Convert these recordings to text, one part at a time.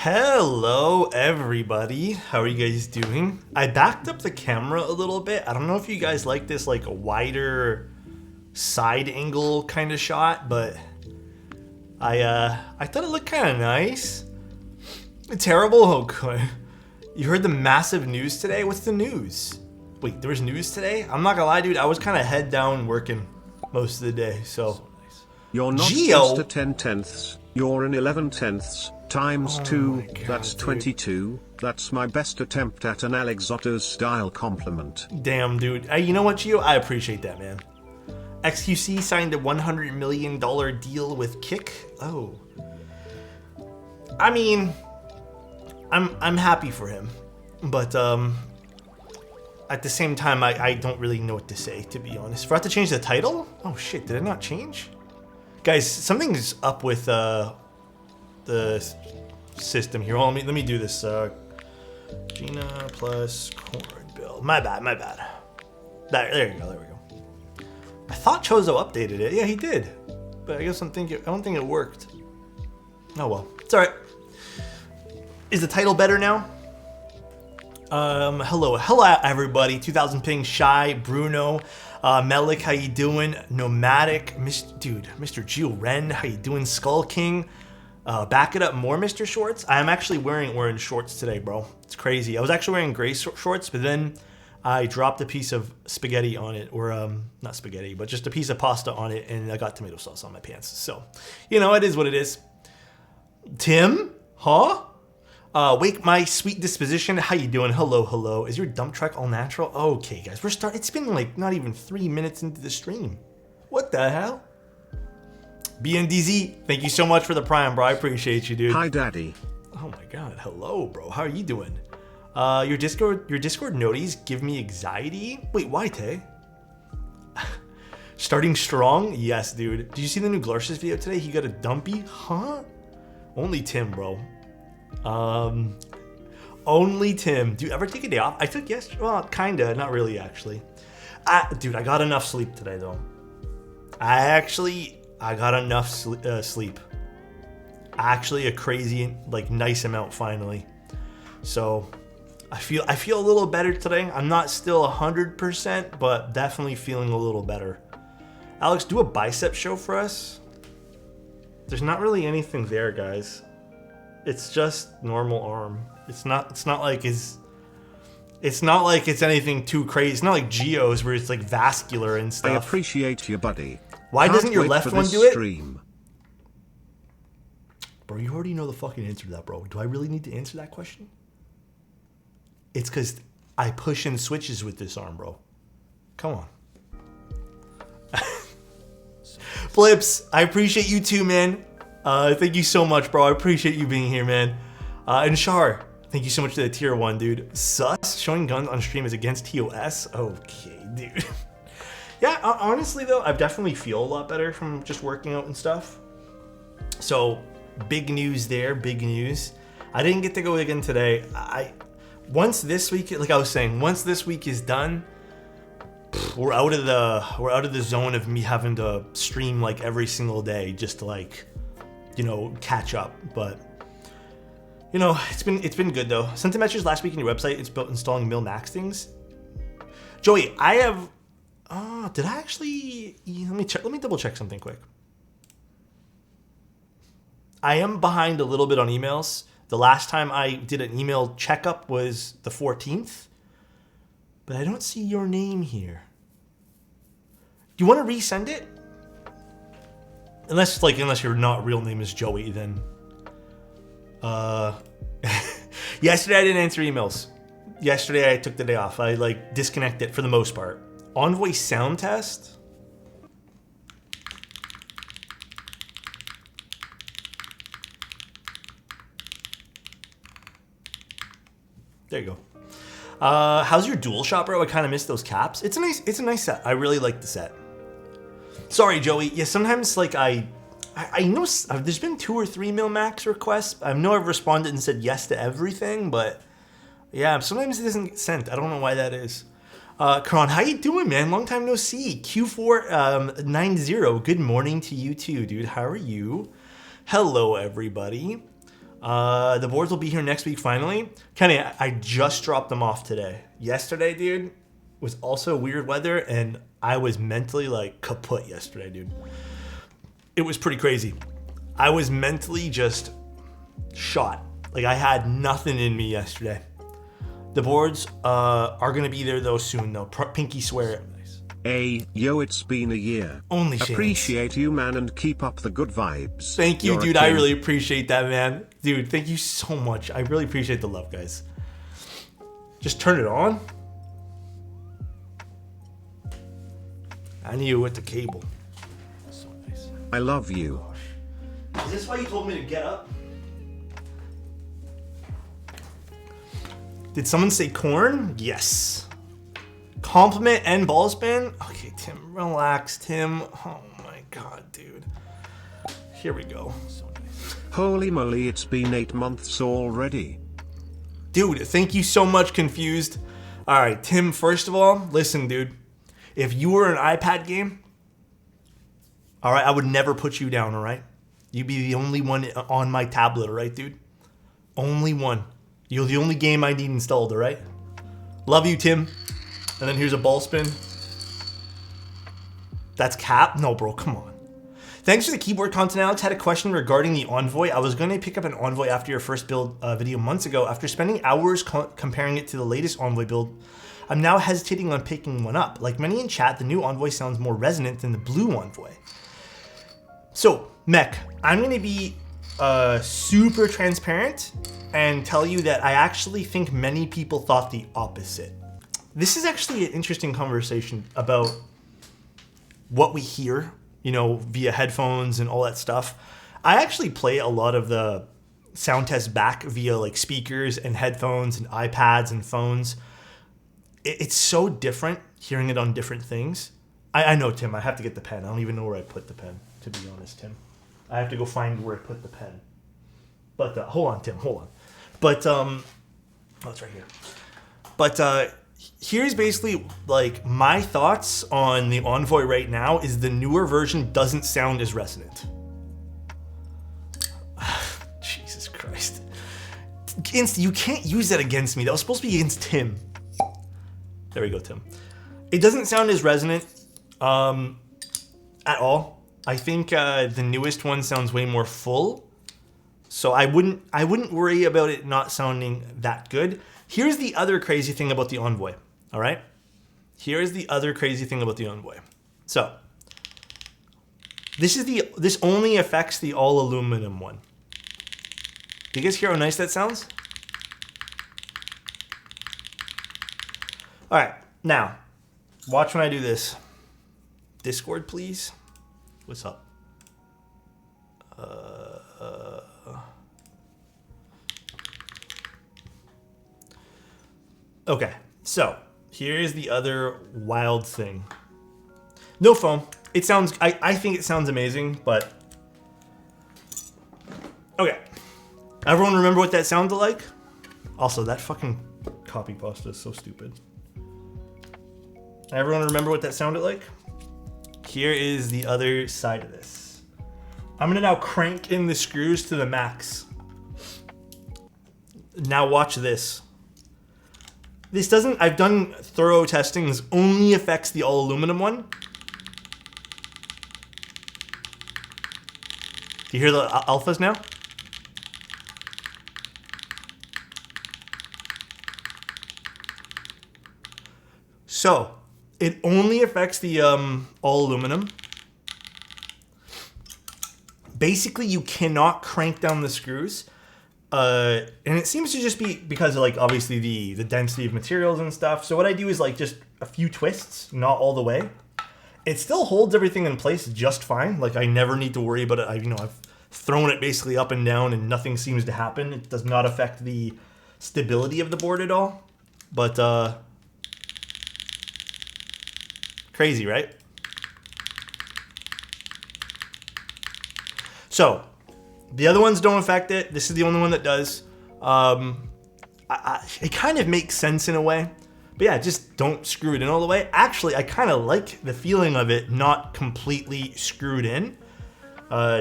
Hello everybody, how are you guys doing? I backed up the camera a little bit. I don't know if you guys like this like a wider side angle kind of shot, but I thought it looked kind of nice. Terrible? Okay. You heard the massive news today? What's the news? Wait, there was news today? I'm not gonna lie, dude, I was kind of head down working most of the day, so. You're not just a 10/10ths, you're an 11/10ths. Times 2, that's 22. That's my best attempt at an Alexotos style compliment. Damn, dude. You know what, Gio? I appreciate that, man. XQC signed a $100 million deal with Kick. Oh. I mean, I'm happy for him. But at the same time, I don't really know what to say, to be honest. Forgot to change the title? Oh shit, did it not change? Guys, something's up with the system here. Well, let me do this. Gina plus corn bill. My bad. There you go. There we go. I thought Chozo updated it. Yeah, he did. But I guess I don't think it worked. Oh well. It's alright. Is the title better now? Hello everybody. 2000 ping, Shy, Bruno, Melik, how you doing? Nomadic, Mr. Gio Ren, how you doing? Skull King. Back it up more, Mr. Shorts. I'm actually wearing orange shorts today, bro. It's crazy. I was actually wearing gray shorts, but then I dropped a piece of spaghetti on it, or not spaghetti, but just a piece of pasta on it, and I got tomato sauce on my pants. So, you know, it is what it is. Tim? Huh? Wake my sweet disposition. How you doing? Hello. Is your dump truck all natural? Okay, guys, it's been like not even 3 minutes into the stream. What the hell? BNDZ, thank you so much for the prime, bro. I appreciate you, dude. Hi, Daddy. Oh my God, hello, bro. How are you doing? Your Discord noties give me anxiety. Wait, why, Tay? Starting strong? Yes, dude. Did you see the new Glarsis video today? He got a dumpy? Huh? Only Tim, bro. Only Tim. Do you ever take a day off? I took yesterday. Well, kinda, not really, actually. Dude, I got enough sleep today, though. I got enough sleep. Actually, a crazy, like, nice amount finally. So, I feel a little better today. I'm not still 100%, but definitely feeling a little better. Alex, do a bicep show for us. There's not really anything there, guys. It's just normal arm. It's not like it's anything too crazy. It's not like Geo's where it's like vascular and stuff. I appreciate you, buddy. Why doesn't your left one do it? Stream. Bro, you already know the fucking answer to that, bro. Do I really need to answer that question? It's because I push in switches with this arm, bro. Come on. Flips, I appreciate you too, man. Thank you so much, bro. I appreciate you being here, man. And Shar, thank you so much for the tier 1, dude. Sus, showing guns on stream is against TOS? Okay, dude. Yeah, honestly though, I definitely feel a lot better from just working out and stuff. So, big news there, big news. I didn't get to go again today. Once this week, like I was saying, once this week is done, we're out of the zone of me having to stream like every single day just to like, you know, catch up. But you know, it's been good though. Sent the message last week on your website. It's about installing Mil-Max things. Joey, I have. Did I actually? Let me check. Let me double check something quick. I am behind a little bit on emails. The last time I did an email checkup was the 14th, but I don't see your name here. Do you want to resend it? Unless your not real name is Joey, then. Yesterday I didn't answer emails. Yesterday I took the day off. I like disconnected for the most part. Envoy sound test. There you go. How's your dual shot, bro? I kind of missed those caps. It's a nice set. I really like the set. Sorry, Joey. Yeah, sometimes like I know there's been 2 or 3 Mil-Max requests. I know I've responded and said yes to everything, but yeah, sometimes it doesn't get sent. I don't know why that is. Karan, how you doing, man? Long time no see. Q490. Good morning to you too, dude. How are you? Hello, everybody. The boards will be here next week finally. Kenny, I just dropped them off today. Yesterday, dude, was also weird weather, and I was mentally like kaput yesterday, dude. It was pretty crazy. I was mentally just shot. Like I had nothing in me yesterday. The boards are gonna be there though soon though. Pinky swear it. Hey, yo, it's been a year. Only chance. Appreciate you, man, and keep up the good vibes. Thank you, You're dude. I really appreciate that, man. Dude, thank you so much. I really appreciate the love, guys. Just turn it on. I knew with the cable. So nice. I love you. Is this why you told me to get up? Did someone say corn? Yes. Compliment and ball spin? Okay, Tim, relax, Tim. Oh my god, dude. Here we go. So nice. Holy moly, it's been 8 months already. Dude, thank you so much, Confused. Alright, Tim, first of all, listen, dude. If you were an iPad game, alright, I would never put you down, alright? You'd be the only one on my tablet, alright, dude? Only one. You're the only game I need installed, alright? Love you, Tim. And then here's a ball spin. That's cap? No, bro, come on. Thanks for the keyboard content, Alex. Had a question regarding the Envoy. I was going to pick up an Envoy after your first build video months ago. After spending hours comparing it to the latest Envoy build, I'm now hesitating on picking one up. Like many in chat, the new Envoy sounds more resonant than the blue Envoy. So, Mech, I'm going to be super transparent and tell you that I actually think many people thought the opposite. This is actually an interesting conversation about what we hear, you know, via headphones and all that stuff. I actually play a lot of the sound tests back via like speakers and headphones and iPads and phones. It's so different hearing it on different things. I know, Tim, I have to get the pen. I don't even know where I put the pen, to be honest, Tim. I have to go find where I put the pen. But hold on, Tim, hold on. But, oh, it's right here. But, here's basically like my thoughts on the Envoy right now is the newer version doesn't sound as resonant. Jesus Christ. You can't use that against me. That was supposed to be against Tim. There we go, Tim. It doesn't sound as resonant at all. I think the newest one sounds way more full. So I wouldn't worry about it not sounding that good. Here's the other crazy thing about the Envoy, all right? Here's the other crazy thing about the Envoy. So, this only affects the all aluminum one. Do you guys hear how nice that sounds? All right, now, watch when I do this. Discord, please. What's up? Okay, so here's the other wild thing. No foam. It sounds, I think it sounds amazing, but okay. Everyone remember what that sounded like? Also, that fucking copy pasta is so stupid. Everyone remember what that sounded like? Here is the other side of this. I'm gonna now crank in the screws to the max. Now watch this. This doesn't, I've done thorough testing, this only affects the all aluminum one. Do you hear the alphas now? So, it only affects the all aluminum. Basically, you cannot crank down the screws. And it seems to just be because of like obviously the density of materials and stuff. So what I do is like just a few twists, not all the way. It still holds everything in place just fine. Like I never need to worry about it. I've thrown it basically up and down and nothing seems to happen. It does not affect the stability of the board at all. But crazy, right? So the other ones don't affect it. This is the only one that does. It kind of makes sense in a way. But yeah, just don't screw it in all the way. Actually, I kind of like the feeling of it not completely screwed in.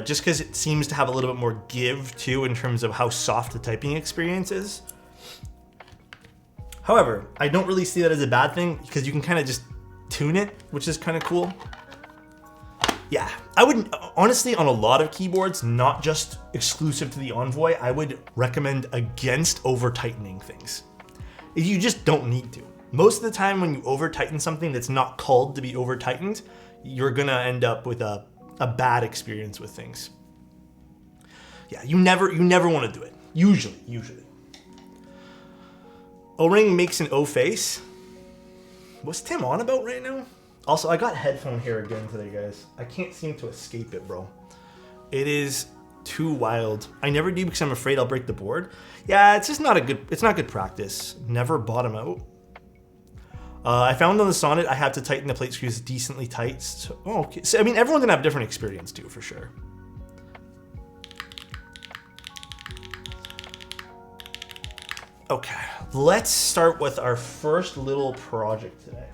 just because it seems to have a little bit more give too in terms of how soft the typing experience is. However, I don't really see that as a bad thing because you can kind of just tune it, which is kind of cool. Yeah, I wouldn't, honestly, on a lot of keyboards, not just exclusive to the Envoy, I would recommend against over-tightening things. You just don't need to. Most of the time when you over-tighten something that's not called to be over-tightened, you're gonna end up with a bad experience with things. Yeah, you never want to do it. Usually. O-ring makes an O face. What's Tim on about right now? Also, I got headphone hair again today, guys. I can't seem to escape it, bro. It is too wild. I never do because I'm afraid I'll break the board. Yeah, it's just not good practice. Never bottom out. I found on the Sonnet, I have to tighten the plate screws decently tight. So, okay. So, I mean, everyone's gonna have different experience too, for sure. Okay, let's start with our first little project today.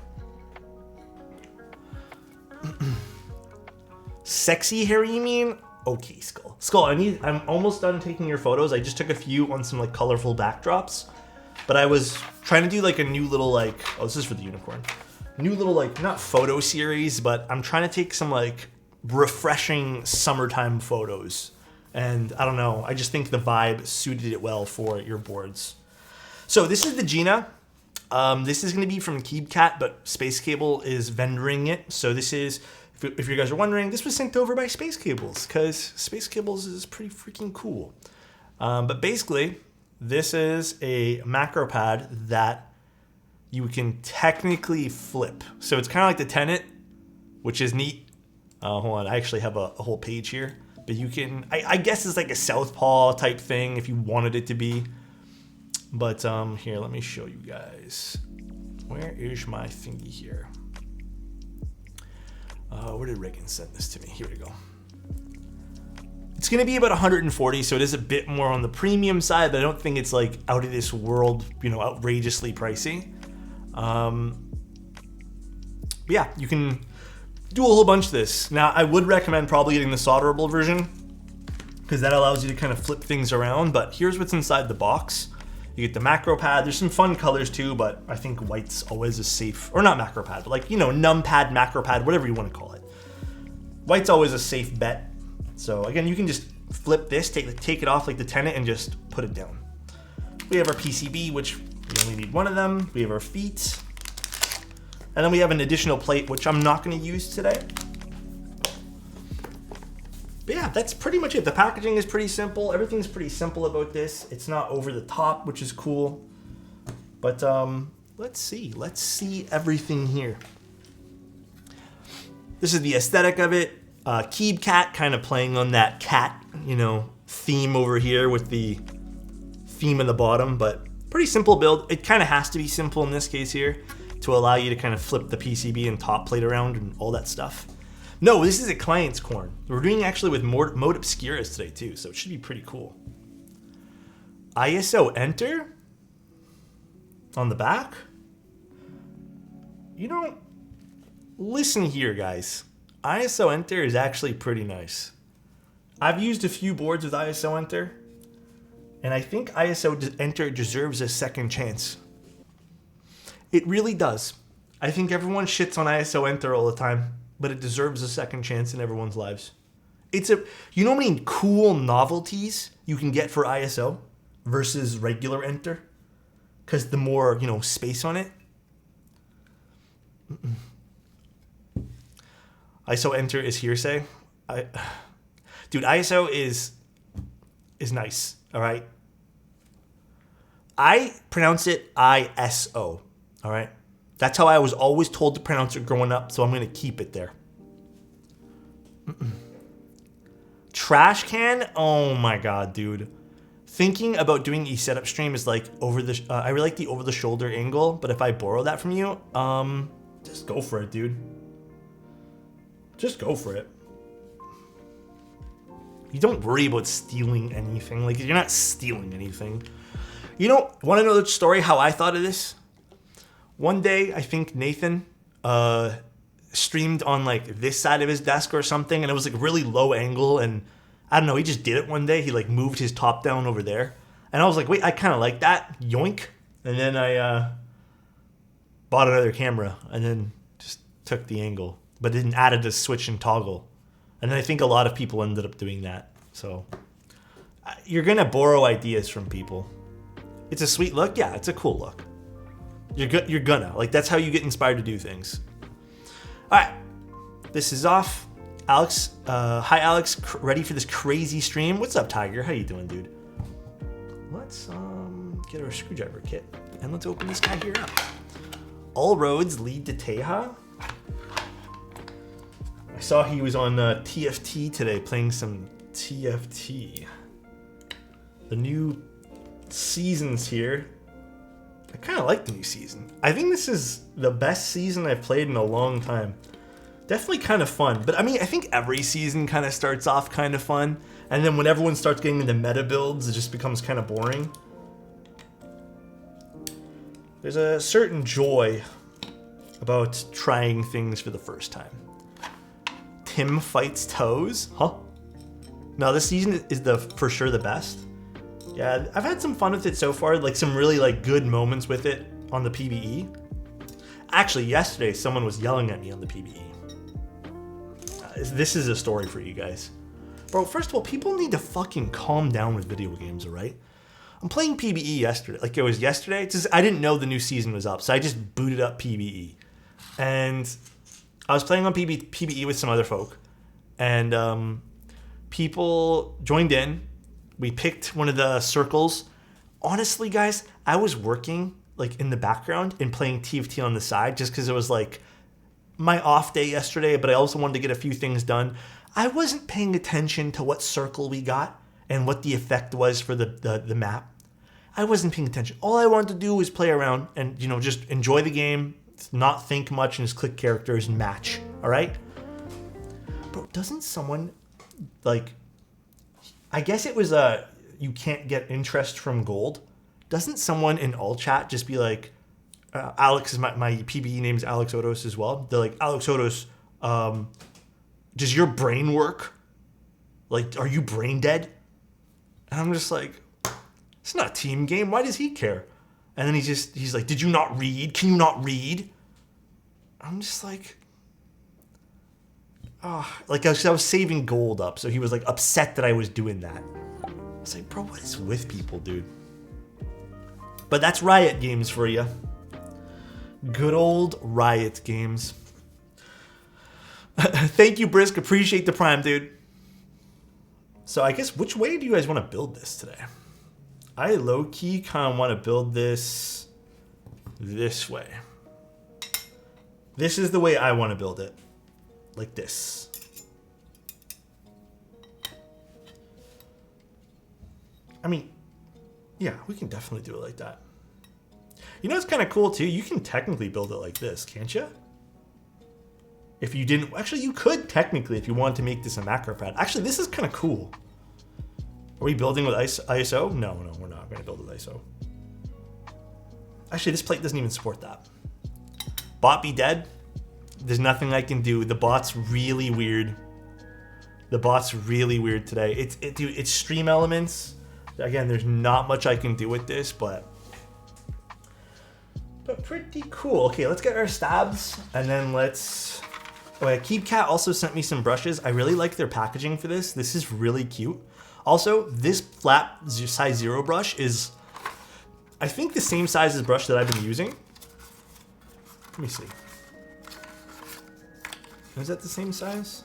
Sexy hair, you mean? Okay, Skull. Skull, I'm almost done taking your photos. I just took a few on some like colorful backdrops, but I was trying to do like a new little like, oh, this is for the Unicorn. New little like, not photo series, but I'm trying to take some like refreshing summertime photos. And I don't know, I just think the vibe suited it well for your boards. So this is the Gina. This is going to be from keycaps, but Space Cable is vendoring it. So this is, if you guys are wondering, this was sent over by Space Cables because Space Cables is pretty freaking cool. But basically, this is a macro pad that you can technically flip. So it's kind of like the Tenet, which is neat. Hold on, I actually have a whole page here. But you can, I guess it's like a southpaw type thing if you wanted it to be. But here, let me show you guys. Where is my thingy here? Where did Reagan send this to me? Here we go. It's going to be about 140, so it is a bit more on the premium side, but I don't think it's like out of this world, you know, outrageously pricey. But yeah, you can do a whole bunch of this. Now, I would recommend probably getting the solderable version because that allows you to kind of flip things around. But here's what's inside the box. You get the macro pad. There's some fun colors too, but I think white's always a safe, or not macro pad, but like, you know, numpad, macro pad, whatever you want to call it. White's always a safe bet. So again, you can just flip this, take it off like the Tenet and just put it down. We have our PCB, which we only need one of them. We have our feet. And then we have an additional plate, which I'm not going to use today. But yeah, that's pretty much it. The packaging is pretty simple. Everything's pretty simple about this. It's not over the top, which is cool. But let's see everything here. This is the aesthetic of it. Keycaps kind of playing on that cat, you know, theme over here with the theme in the bottom, but pretty simple build. It kind of has to be simple in this case here to allow you to kind of flip the PCB and top plate around and all that stuff. No, this is a client's corn. We're doing actually with mode obscuras today too, so it should be pretty cool. ISO enter on the back. You know, listen here, guys. ISO enter is actually pretty nice. I've used a few boards with ISO enter, and I think ISO enter deserves a second chance. It really does. I think everyone shits on ISO enter all the time, but it deserves a second chance in everyone's lives. You know how many cool novelties you can get for ISO versus regular enter? Because the more, you know, space on it. ISO enter is hearsay. Dude, ISO is nice, all right? I pronounce it ISO, all right? That's how I was always told to pronounce it growing up, so I'm going to keep it there. Trash can? Oh my god, dude. Thinking about doing a setup stream is like I really like the over the shoulder angle, but if I borrow that from you, just go for it, dude. Just go for it. You don't worry about stealing anything. Like, you're not stealing anything. You know, want to know the story how I thought of this? One day, I think Nathan streamed on like this side of his desk or something, and it was like really low angle, and I don't know, he just did it one day. He like moved his top down over there, and I was like, wait, I kind of like that, yoink. And then I bought another camera and then just took the angle, but didn't add a switch and toggle. And then I think a lot of people ended up doing that. So you're gonna borrow ideas from people. It's a sweet look, yeah, it's a cool look. You're gonna like, that's how you get inspired to do things. All right, this is off. Alex, hi Alex, ready for this crazy stream? What's up, Tiger? How you doing, dude? Let's get our screwdriver kit and let's open this guy here up. All roads lead to Teja. I saw he was on TFT today playing some TFT. The new season's here. I kind of like the new season. I think this is the best season I've played in a long time. Definitely kind of fun. But I mean, I think every season kind of starts off kind of fun. And then when everyone starts getting into meta builds, it just becomes kind of boring. There's a certain joy about trying things for the first time. Tim fights toes? Huh? No, this season is for sure the best. Yeah, I've had some fun with it so far, like some really like good moments with it on the PvE. Actually, yesterday someone was yelling at me on the PvE. This is a story for you guys. Bro, first of all, people need to fucking calm down with video games, alright? I'm playing PvE yesterday, like it was yesterday. It's just, I didn't know the new season was up, so I just booted up PvE. And I was playing on PvE with some other folk, and people joined in. We picked one of the circles. Honestly, guys, I was working like in the background and playing TFT on the side just because it was like my off day yesterday, but I also wanted to get a few things done. I wasn't paying attention to what circle we got and what the effect was for the map. I wasn't paying attention. All I wanted to do was play around and, you know, just enjoy the game, not think much, and just click characters and match. All right? Bro, doesn't someone like... I guess it was you can't get interest from gold. Doesn't someone in all chat just be like, Alex is my PBE name is Alexotos as well. They're like, Alexotos, does your brain work? Like, are you brain dead? And I'm just like, it's not a team game. Why does he care? And then he's like, did you not read? Can you not read? I'm just like, like I was saving gold up, so he was like upset that I was doing that. I was like, bro, what is with people, dude? But that's Riot Games for you. Good old Riot Games. Thank you, Brisk. Appreciate the prime, dude. So I guess, which way do you guys want to build this today? I low-key kind of want to build this way. This is the way I want to build it. Like this. I mean, yeah, we can definitely do it like that. You know, it's kind of cool too. You can technically build it like this, can't you? If you didn't, actually, you could technically if you wanted to make this a macro pad. Actually, this is kind of cool. Are we building with ISO? No, we're not going to build with ISO. Actually, this plate doesn't even support that. Bot be dead. There's nothing I can do. The bot's really weird. The bot's really weird today. It's stream elements. Again, there's not much I can do with this, but pretty cool. Okay, let's get our stabs, and then let's... Oh yeah, KeyCap also sent me some brushes. I really like their packaging for this. This is really cute. Also, this flat size 0 brush is, I think, the same size as brush that I've been using. Let me see. Is that the same size?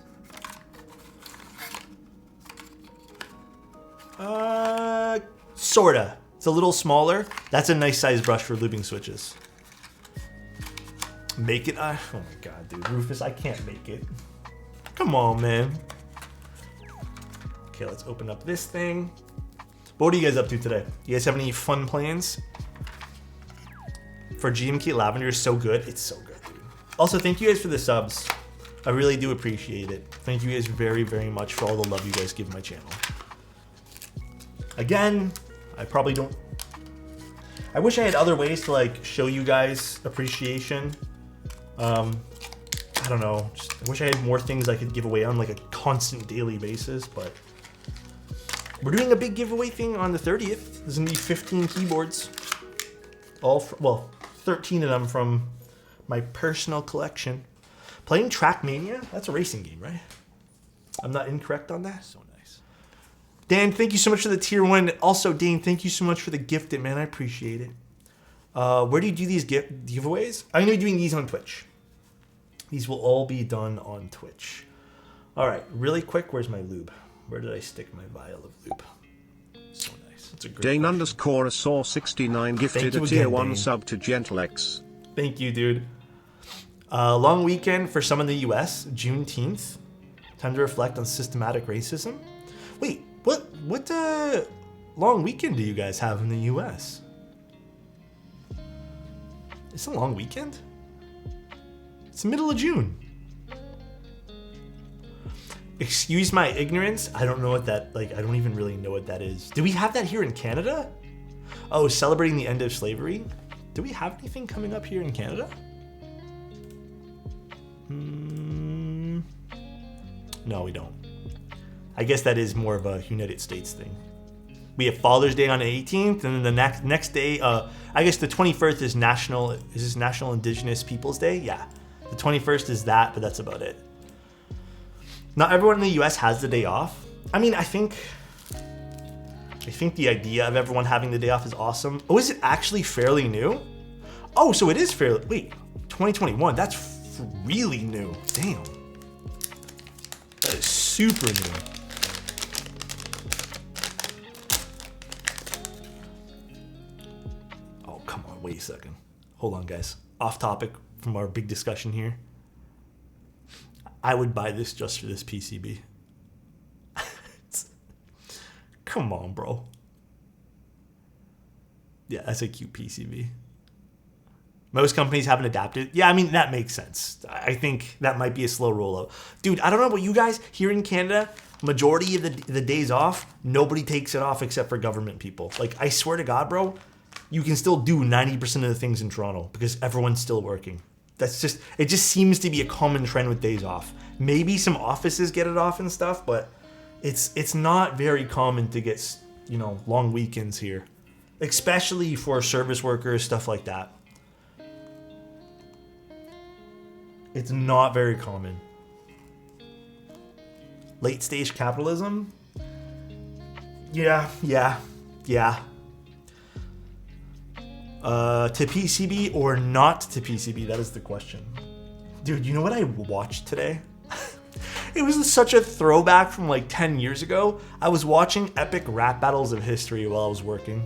Sorta. It's a little smaller. That's a nice size brush for looping switches. Make it. Oh my god, dude. Rufus, I can't make it. Come on, man. Okay, let's open up this thing. What are you guys up to today? You guys have any fun plans? For GMK Lavender is so good. It's so good, dude. Also, thank you guys for the subs. I really do appreciate it. Thank you guys very, very much for all the love you guys give my channel. Again, I probably don't... I wish I had other ways to like show you guys appreciation. I don't know. Just, I wish I had more things I could give away on like a constant daily basis, but we're doing a big giveaway thing on the 30th. There's gonna be 15 keyboards. Well, 13 of them from my personal collection. Playing Trackmania? That's a racing game, right? I'm not incorrect on that? So nice. Dan, thank you so much for the tier 1. Also, Dane, thank you so much for the gifted, man. I appreciate it. Where do you do these giveaways? I'm going to be doing these on Twitch. These will all be done on Twitch. All right, really quick, where's my lube? Where did I stick my vial of lube? So nice. It's a great Dane underscore Saw 69 gifted a tier 1 sub to GentleX. Thank you, dude. Long weekend for some in the US, Juneteenth. Time to reflect on systematic racism. Wait, what long weekend do you guys have in the US? It's a long weekend? It's the middle of June. Excuse my ignorance. I don't know what that, like, I don't even really know what that is. Do we have that here in Canada? Oh, celebrating the end of slavery? Do we have anything coming up here in Canada? No, we don't. I guess that is more of a United States thing. We have Father's Day on the 18th, and then the next day, I guess the 21st is National Indigenous Peoples Day? Yeah. The 21st is that, but that's about it. Not everyone in the US has the day off. I mean, I think the idea of everyone having the day off is awesome. Oh, is it actually fairly new? Oh, so it is fairly, wait, 2021, that's really new. Damn. That is super new. Oh, come on, wait a second. Hold on, guys. Off topic from our big discussion here. I would buy this just for this PCB. Come on, bro. Yeah, that's a cute PCB. Most companies haven't adapted. Yeah, I mean, that makes sense. I think that might be a slow rollout. Dude, I don't know about you guys. Here in Canada, majority of the days off, nobody takes it off except for government people. Like, I swear to God, bro, you can still do 90% of the things in Toronto because everyone's still working. It just seems to be a common trend with days off. Maybe some offices get it off and stuff, but it's not very common to get, long weekends here, especially for service workers, stuff like that. It's not very common. Late stage capitalism? Yeah. To PCB or not to PCB? That is the question. Dude, you know what I watched today? It was such a throwback from like 10 years ago. I was watching epic rap battles of history while I was working.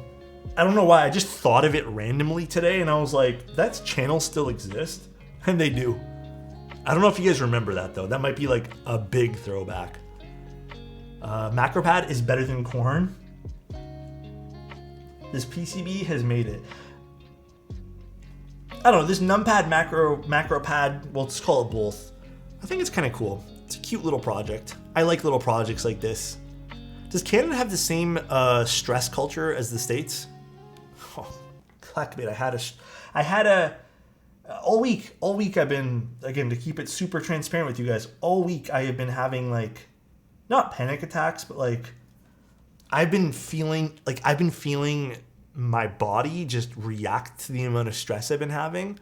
I don't know why, I just thought of it randomly today and I was like, that channel still exists? And they do. I don't know if you guys remember that though. That might be like a big throwback. Macro-Pad is better than corn. This PCB has made it. I don't know, this numpad macro-pad, well, let's call it both. I think it's kind of cool. It's a cute little project. I like little projects like this. Does Canada have the same stress culture as the States? Oh, clackbait, I had a all week I've been, again, to keep it super transparent with you guys, all week I have been having like, not panic attacks, but like, I've been feeling my body just react to the amount of stress I've been having.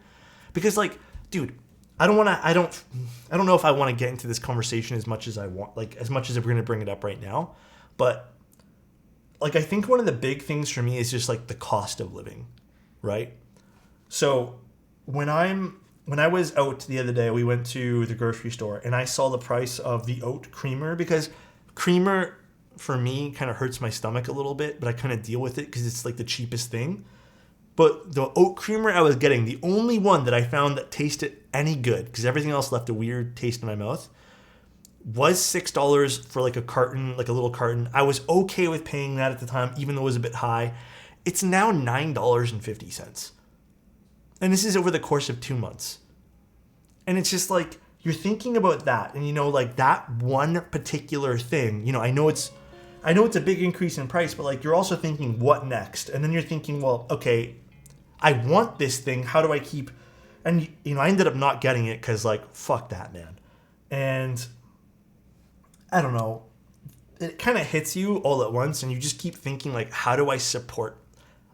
Because like, dude, I don't know if I want to get into this conversation as much as I want, like as much as we're going to bring it up right now. But like, I think one of the big things for me is just like the cost of living, right? So when I was out the other day, we went to the grocery store and I saw the price of the oat creamer, because creamer for me kind of hurts my stomach a little bit, but I kind of deal with it because it's like the cheapest thing. But the oat creamer I was getting, the only one that I found that tasted any good, because everything else left a weird taste in my mouth, was $6 for like a carton, like a little carton. I was okay with paying that at the time, even though it was a bit high. It's now $9.50. And this is over the course of 2 months. And it's just like, you're thinking about that. And like that one particular thing, I know it's a big increase in price, but like you're also thinking, what next? And then you're thinking, well, okay, I want this thing. How do I keep And, you know, I ended up not getting it because, like, fuck that, man. And I don't know. It kind of hits you all at once, and you just keep thinking, like, how do I support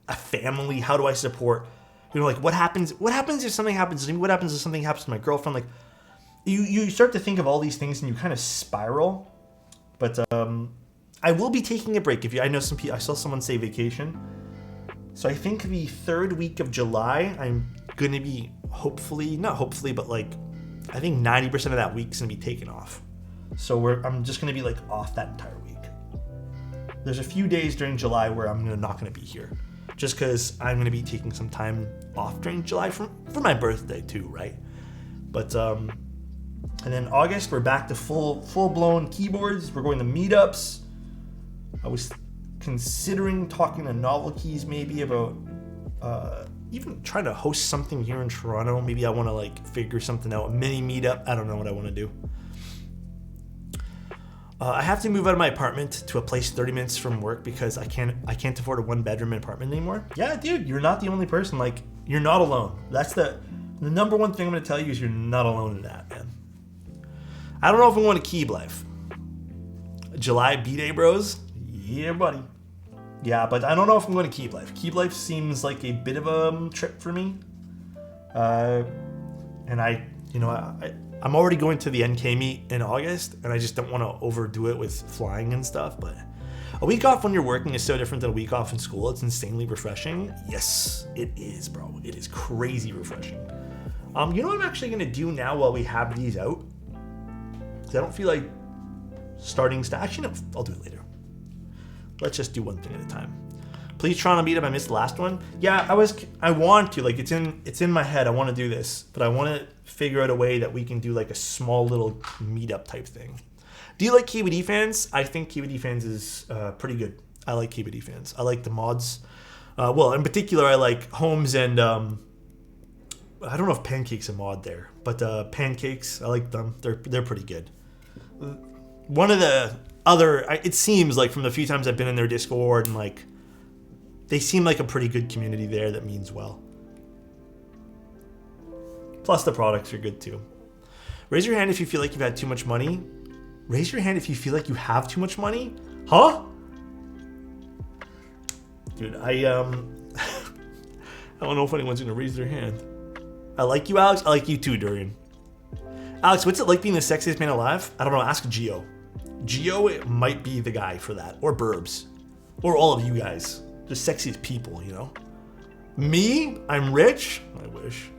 a family? How do I support, you know, like, what happens if something happens to me? What happens if something happens to my girlfriend? Like, you start to think of all these things, and you kind of spiral. But I will be taking a break. I saw someone say vacation. So I think the third week of July, I'm going to be not hopefully, but like, I think 90% of that week's going to be taken off. So I'm just going to be like off that entire week. There's a few days during July where I'm not going to be here. Just because I'm going to be taking some time off during July for my birthday too, right? But, and then August, we're back to full-blown keyboards. We're going to meetups. I was considering talking to Novel Keys maybe about even trying to host something here in Toronto. Maybe I want to like figure something out, a mini meetup. I don't know what I want to do. I have to move out of my apartment to a place 30 minutes from work because I can't afford a 1-bedroom apartment anymore. Yeah, dude, you're not the only person. Like, you're not alone. That's the number one thing I'm going to tell you is you're not alone in that, man. I don't know if I'm going to Key Life. July B-Day, bros. Yeah, buddy. Yeah, but I don't know if I'm going to Keep Life. Keep Life seems like a bit of a trip for me. And I'm already going to the NK meet in August, and I just don't want to overdo it with flying and stuff. But a week off when you're working is so different than a week off in school. It's insanely refreshing. Yes, it is, bro. It is crazy refreshing. You know what I'm actually going to do now while we have these out? Because I don't feel like starting actually, no, I'll do it later. Let's just do one thing at a time. Please Toronto meetup. I missed the last one. Yeah, I want to. Like, it's in my head. I want to do this, but I want to figure out a way that we can do like a small little meetup type thing. Do you like KBD fans? I think KBD fans is pretty good. I like KBD fans. I like the mods. Well, in particular, I like Holmes and I don't know if Pancake's a mod there, but Pancakes, I like them. They're pretty good. One of the other, it seems like from the few times I've been in their Discord, and like they seem like a pretty good community there that means well. Plus the products are good too. Raise your hand if you feel like you've had too much money. Raise your hand if you feel like you have too much money. Huh? Dude, I don't know if anyone's gonna raise their hand. I like you, Alex. I like you too, Durian. Alex, what's it like being the sexiest man alive? I don't know. Ask Geo. Geo might be the guy for that, or Burbs, or all of you guys. The sexiest people, you know. Me, I'm rich. I wish.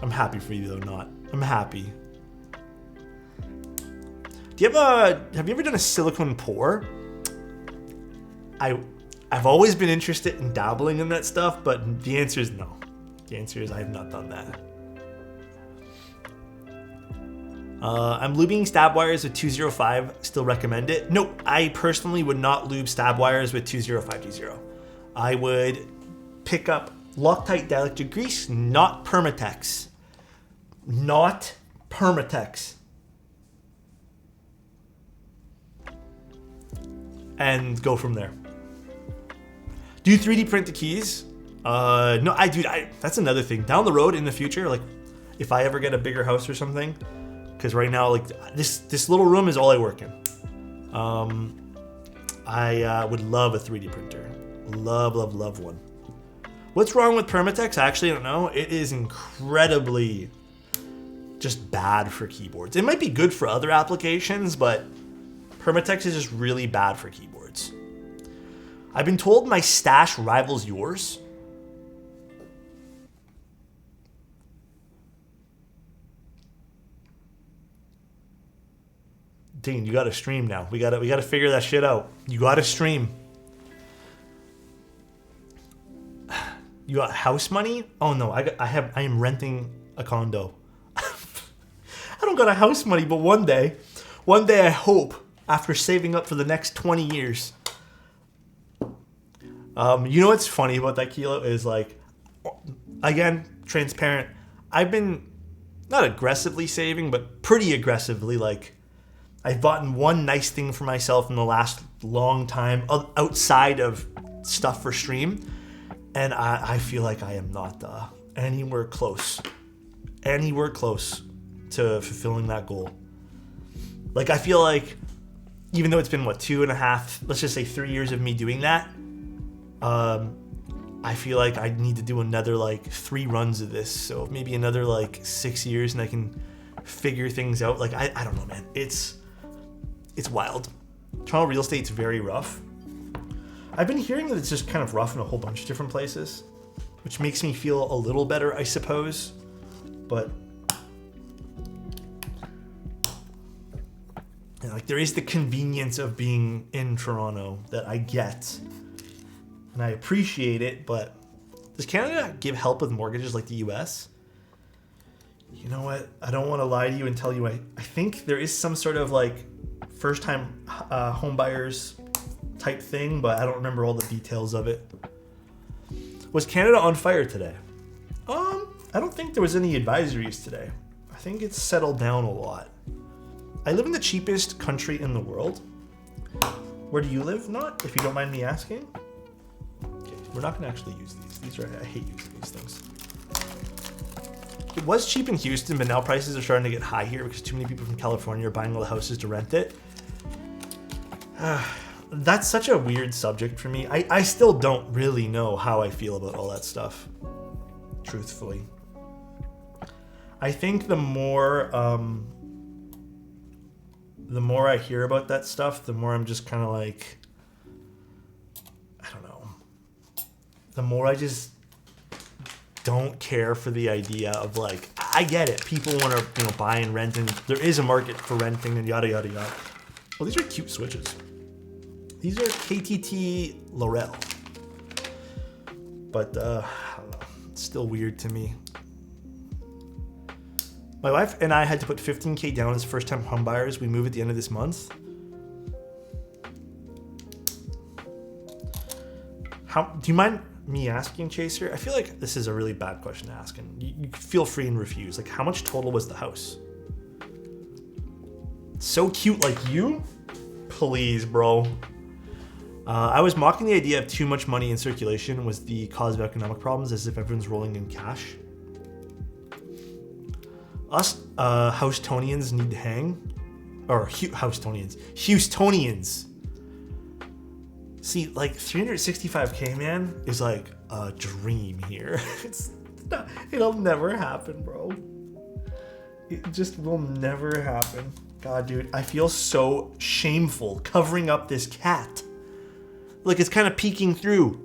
I'm happy for you though. Not. I'm happy. Have you ever done a silicone pour? I've always been interested in dabbling in that stuff, but the answer is no. The answer is I have not done that. I'm lubing stab wires with 205. Still recommend it? Nope. I personally would not lube stab wires with 20520. I would pick up Loctite dielectric grease, not Permatex. Not Permatex. And go from there. Do you 3D print the keys? No, that's another thing. Down the road in the future, like if I ever get a bigger house or something, because right now, like this little room is all I work in. I would love a 3D printer. Love one. What's wrong with Permatex? I actually don't know. It is incredibly just bad for keyboards. It might be good for other applications, but Permatex is just really bad for keyboards. I've been told my stash rivals yours. Dang, you gotta stream now. We gotta figure that shit out. You gotta stream. You got house money? Oh no, I am renting a condo. I don't got a house money, but one day I hope, after saving up for the next 20 years. You know what's funny about that, Kilo, is like, again, transparent. I've been not aggressively saving, but pretty aggressively. Like, I've bought one nice thing for myself in the last long time outside of stuff for stream, and I feel like I am not anywhere close to fulfilling that goal. Like, I feel like, even though it's been, 2.5, let's just say 3 years of me doing that, I feel like I need to do another, 3 runs of this. So maybe another, 6 years, and I can figure things out. Like, I don't know, man. It's wild. Toronto real estate's very rough. I've been hearing that it's just kind of rough in a whole bunch of different places, which makes me feel a little better, I suppose. But there is the convenience of being in Toronto that I get, and I appreciate it. But does Canada give help with mortgages like the US? You know what? I don't want to lie to you and tell you I think there is some sort of first-time home buyers type thing, but I don't remember all the details of it. Was Canada on fire today? I don't think there was any advisories today. I think it's settled down a lot. I live in the cheapest country in the world. Where do you live? Not, if you don't mind me asking. Okay, we're not going to actually use these. I hate using these things. It was cheap in Houston, but now prices are starting to get high here because too many people from California are buying all the houses to rent it. That's such a weird subject for me. I still don't really know how I feel about all that stuff, truthfully. I think the more I hear about that stuff, the more I'm just kind of I don't know. The more I just don't care for the idea of I get it. People want to buy and rent, and there is a market for renting and yada yada yada. Well, these are cute switches. These are KTT Laurel. But I don't know. It's still weird to me. My wife and I had to put $15,000 down as first-time home buyers. We move at the end of this month. Do you mind me asking, Chaser? I feel like this is a really bad question to ask, and you feel free and refuse. How much total was the house? So cute like you? Please, bro. I was mocking the idea of too much money in circulation was the cause of economic problems, as if everyone's rolling in cash. Us Houstonians need to hang. Or Houstonians. See, 365K, man, is a dream here. It'll never happen, bro. It just will never happen. God, dude, I feel so shameful covering up this cat. It's kind of peeking through.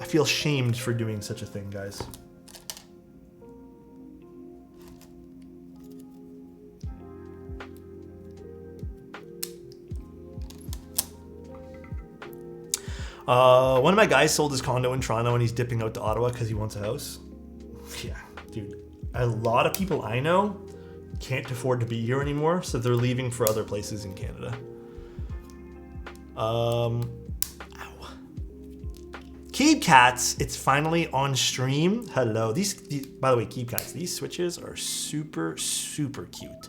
I feel shamed for doing such a thing, guys. One of my guys sold his condo in Toronto and he's dipping out to Ottawa because he wants a house. Yeah, dude. A lot of people I know can't afford to be here anymore, so they're leaving for other places in Canada. Keycaps, it's finally on stream. Hello. These by the way, Keycaps, these switches are super, super cute.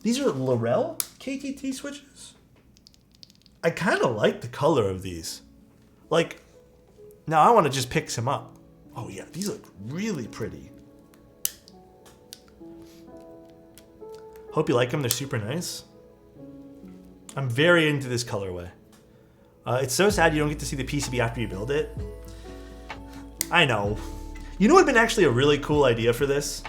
These are Laurel KTT switches. I kind of like the color of these. Now I want to just pick some up. Oh yeah, these look really pretty. Hope you like them. They're super nice. I'm very into this colorway. It's so sad you don't get to see the PCB after you build it. I know. You know what would have been actually a really cool idea for this?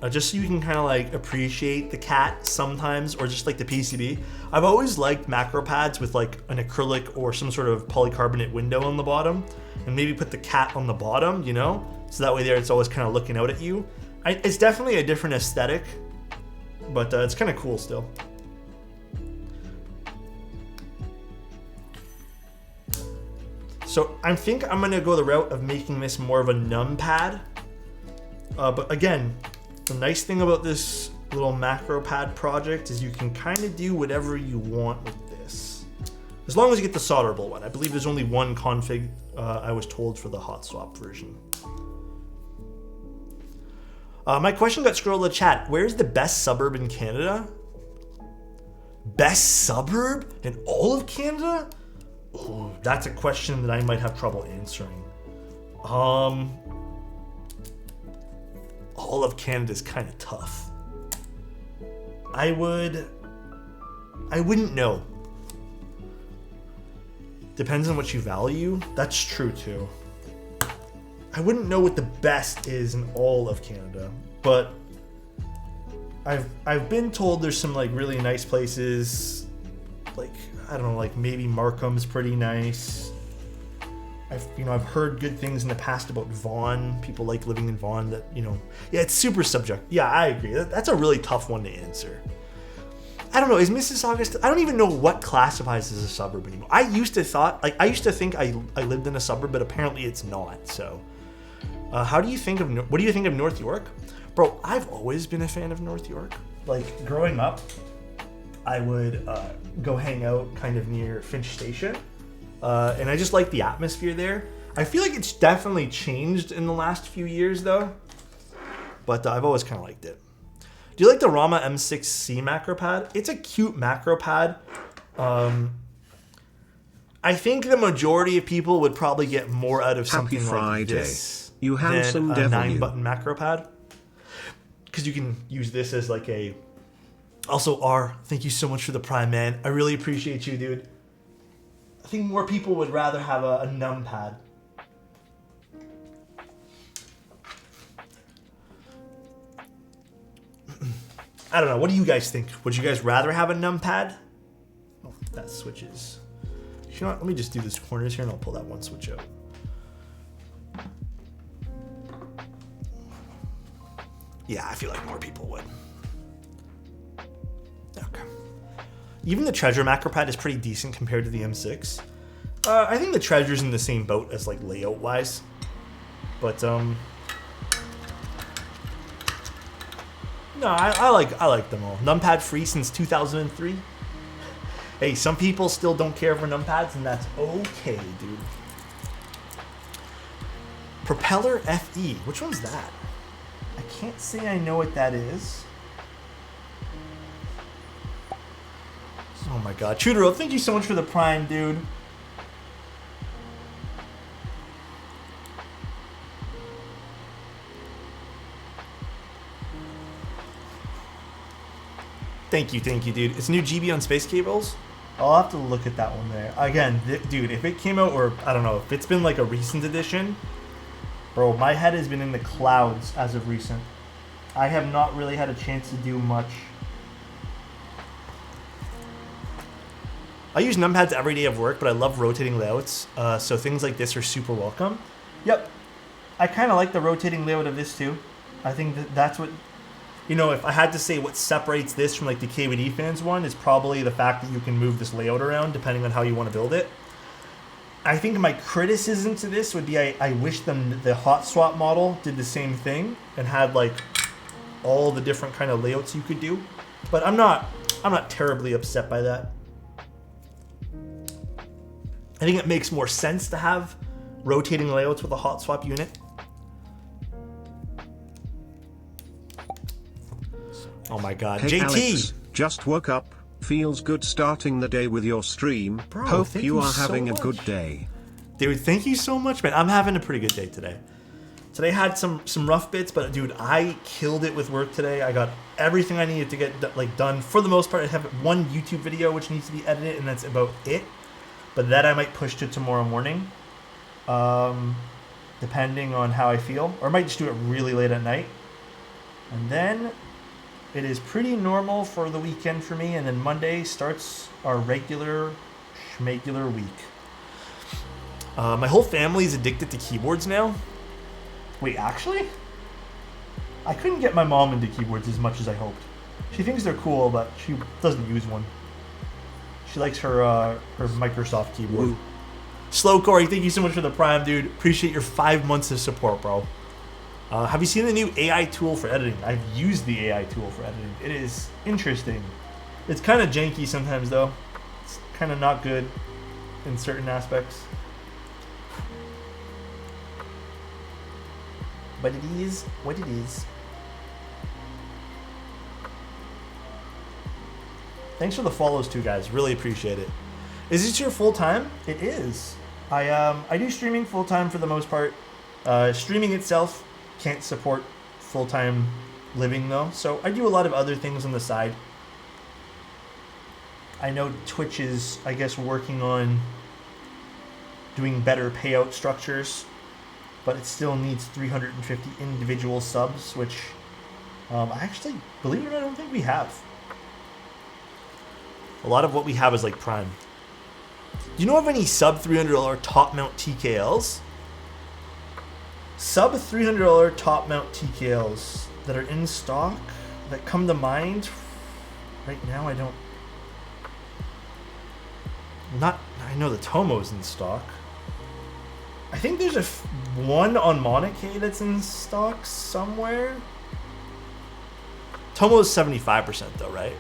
Just so you can kind of appreciate the cat sometimes, or just the PCB. I've always liked macro pads with an acrylic or some sort of polycarbonate window on the bottom, and maybe put the cat on the bottom, so that way there it's always kind of looking out at you. It's definitely a different aesthetic, but it's kind of cool still. So I think I'm gonna go the route of making this more of a numpad. But again, the nice thing about this little macro pad project is you can kind of do whatever you want with this. As long as you get the solderable one. I believe there's only one config, I was told, for the hot swap version. My question got scrolled in the chat. Where's the best suburb in Canada? Best suburb in all of Canada? Oh, that's a question that I might have trouble answering. All of Canada is kind of tough. I wouldn't know. Depends on what you value. That's true too. I wouldn't know what the best is in all of Canada, but I've been told there's some like really nice places, like I don't know, like maybe Markham's pretty nice. I've heard good things in the past about Vaughan. People like living in Vaughan. That yeah, it's super subjective. Yeah, I agree. That's a really tough one to answer. I don't know. Is Mississauga? I don't even know what classifies as a suburb anymore. I used to think I lived in a suburb, but apparently it's not. So, what do you think of North York, bro? I've always been a fan of North York. Like growing up, I would go hang out kind of near Finch Station. And I just like the atmosphere there. I feel like it's definitely changed in the last few years though. But I've always kind of liked it. Do you like the Rama M6C macro pad? It's a cute macro pad. I think the majority of people would probably get more out of something like this you handsome than a devil 9-button macro pad. Because you can use this as like a... Also, R, thank you so much for the Prime, man. I really appreciate you, dude. I think more people would rather have a numpad. I don't know. What do you guys think? Would you guys rather have a numpad? Oh, that switches. You know what? Let me just do this corners here and I'll pull that one switch out. Yeah, I feel like more people would. Okay. Even the Treasure macro pad is pretty decent compared to the M6. I think the Treasure's in the same boat as like layout wise. But no, I like them all. Numpad free since 2003. Hey, some people still don't care for numpads, and that's okay, dude. Propeller FE. Which one's that? I can't say I know what that is. Oh my god. Chudero, thank you so much for the Prime, dude. Thank you, dude. It's new GB on space cables. I'll have to look at that one there. Again, dude, if it came out, or I don't know, if it's been like a recent edition, bro, my head has been in the clouds as of recent. I have not really had a chance to do much. I use numpads every day of work, but I love rotating layouts, so things like this are super welcome. Yep, I kind of like the rotating layout of this too. I think that's what... You know, if I had to say what separates this from like the KVD fans one, is probably the fact that you can move this layout around depending on how you want to build it. I think my criticism to this would be I wish the hot swap model did the same thing and had like all the different kind of layouts you could do. But I'm not terribly upset by that. I think it makes more sense to have rotating layouts with a hot swap unit. Oh my god, hey JT! Alex, just woke up. Feels good starting the day with your stream. Bro, hope you are so having much. A good day. Dude, thank you so much, man. I'm having a pretty good day today. Today had some rough bits, but dude, I killed it with work today. I got everything I needed to get like done. For the most part, I have one YouTube video which needs to be edited, and that's about it. But that I might push to tomorrow morning, depending on how I feel. Or I might just do it really late at night. And then it is pretty normal for the weekend for me, and then Monday starts our regular schmegular week. My whole family is addicted to keyboards now. Wait, actually? I couldn't get my mom into keyboards as much as I hoped. She thinks they're cool, but she doesn't use one. She likes her Microsoft keyboard. Ooh. Slow Corey, thank you so much for the Prime, dude. Appreciate your 5 months of support, bro. Have you seen the new AI tool for editing? I've used the AI tool for editing. It is interesting. It's kind of janky sometimes, though. It's kind of not good in certain aspects. But it is what it is. Thanks for the follows too, guys. Really appreciate it. Is this your full time? It is. I do streaming full time for the most part. Streaming itself can't support full time living though, so I do a lot of other things on the side. I know Twitch is, I guess, working on doing better payout structures, but it still needs 350 individual subs, which I actually, believe it or not, I don't think we have. A lot of what we have is like Prime. Do you know of any sub $300 top mount TKLs? Sub $300 top mount TKLs that are in stock that come to mind right now. I don't. I know the Tomo's in stock. I think there's one on Monarchy that's in stock somewhere. Tomo's 75% though, right?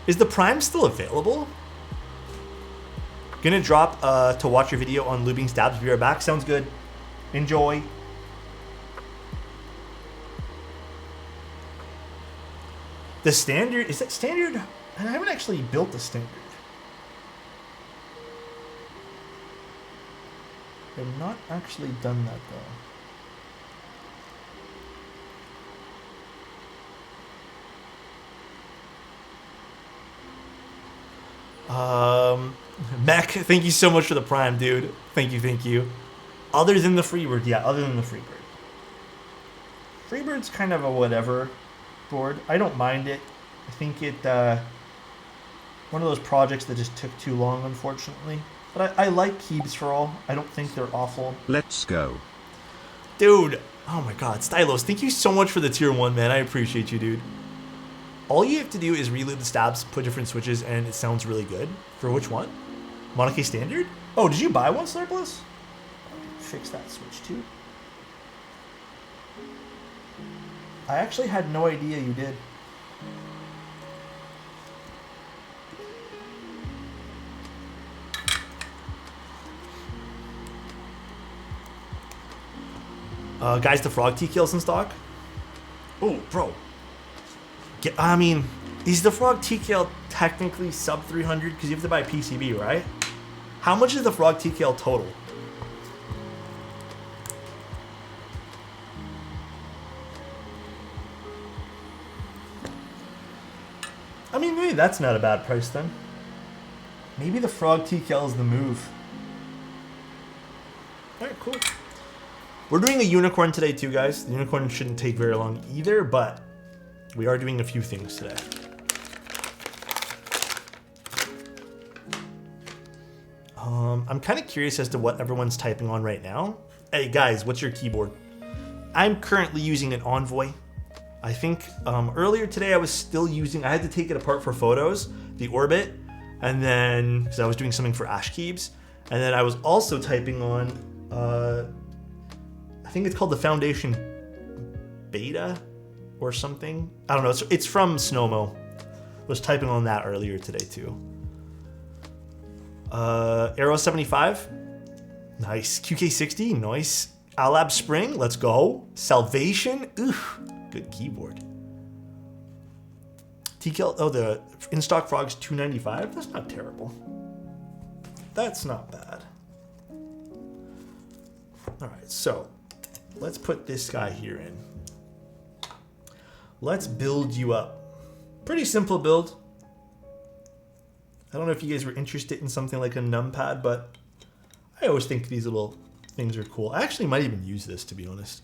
Is the Prime still available? Gonna drop to watch your video on lubing stabs. Be right back. Sounds good. Enjoy. The standard, is it standard? I haven't actually built the standard. I've not actually done that though. Mech, thank you so much for the Prime, dude. Thank you. Other than the Freebird, yeah, other than the Freebird. Freebird's kind of a whatever board. I don't mind it. I think it, one of those projects that just took too long, unfortunately. But I like Keebs for all. I don't think they're awful. Let's go. Dude, oh my god, Stylos, thank you so much for the tier 1, man. I appreciate you, dude. All you have to do is reload the stabs, put different switches, and it sounds really good. For which one? Monarchy Standard? Oh, did you buy one, Surplus? Fix that switch too. I actually had no idea you did. Guys, the Frog TKL's in stock? Oh, bro. I mean, is the Frog TKL technically sub 300 because you have to buy PCB, right? How much is the Frog TKL total? I mean, maybe that's not a bad price then. Maybe the Frog TKL is the move. Alright, cool. We're doing a unicorn today too, guys. The unicorn shouldn't take very long either, but we are doing a few things today. I'm kind of curious as to what everyone's typing on right now. Hey guys, what's your keyboard? I'm currently using an Envoy. I think earlier today I was still using, I had to take it apart for photos, the Orbit, and then, because I was doing something for Ash Keebs, and then I was also typing on, I think it's called the Foundation Beta or something. I don't know, it's from Snowmo. Was typing on that earlier today too. Arrow 75, nice. QK60, nice. Alab Spring, let's go. Salvation, oof, good keyboard. TKL, oh, the in-stock Frog's 295. That's not terrible. That's not bad. All right, so let's put this guy here in. Let's build you up. Pretty simple build. I don't know if you guys were interested in something like a numpad, but I always think these little things are cool. I actually might even use this, to be honest.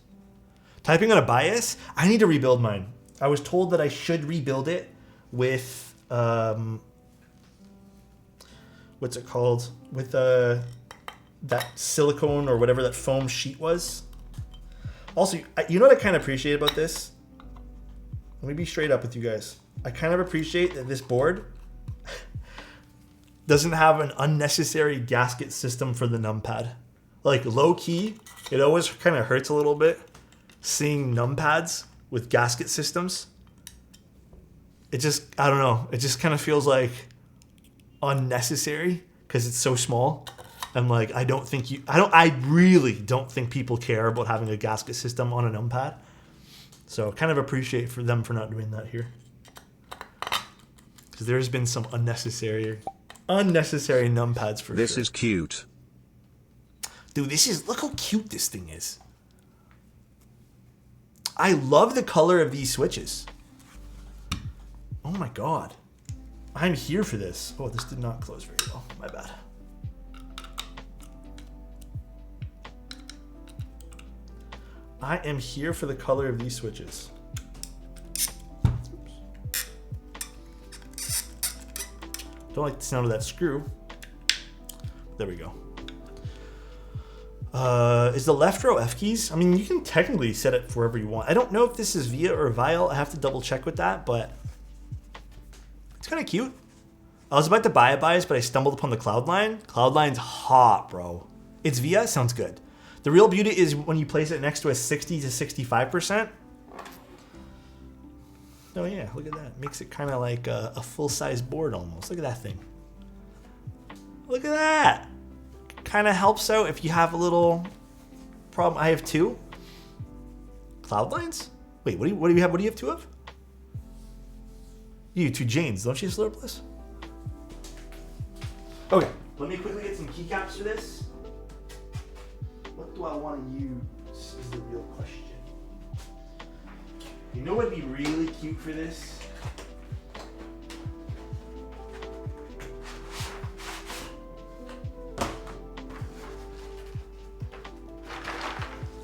Typing on a bias, I need to rebuild mine. I was told that I should rebuild it with, what's it called? With that silicone or whatever that foam sheet was. Also, you know what I kind of appreciate about this? Let me be straight up with you guys. I kind of appreciate that this board doesn't have an unnecessary gasket system for the numpad. Like low key, it always kind of hurts a little bit seeing numpads with gasket systems. It just, I don't know, it just kind of feels like unnecessary because it's so small. And like, I really don't think people care about having a gasket system on a numpad. So kind of appreciate for them for not doing that here. Because there's been some unnecessary Unnecessary numpads for This sure. is cute. Dude, look how cute this thing is. I love the color of these switches. Oh my god. I'm here for this. Oh, this did not close very well. My bad. I am here for the color of these switches. Don't like the sound of that screw. There we go. Is the left row F keys? I mean, you can technically set it for wherever you want. I don't know if this is via or vial. I have to double check with that, but it's kind of cute. I was about to buy it, but I stumbled upon the Cloudline. Cloudline's hot, bro. It's via, sounds good. The real beauty is when you place it next to a 60 to 65%. Oh yeah, look at that. Makes it kind of like a full-size board almost. Look at that thing. Look at that. Kind of helps out if you have a little problem. I have two. Cloudlines? Wait, what do you have? What do you have two of? You two Janes. Don't you have Slurp Bliss? Okay. Let me quickly get some keycaps for this. What do I want to use is the real question. You know what would be really cute for this?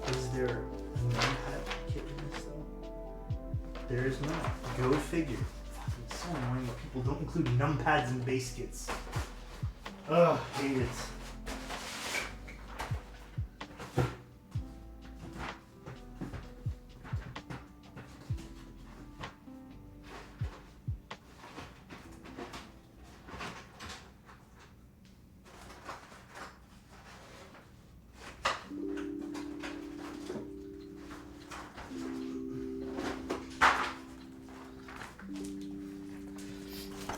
Is there a numpad kit in this though? There is not. Go figure. It's so annoying that people don't include numpads in base kits. Ugh, hate it.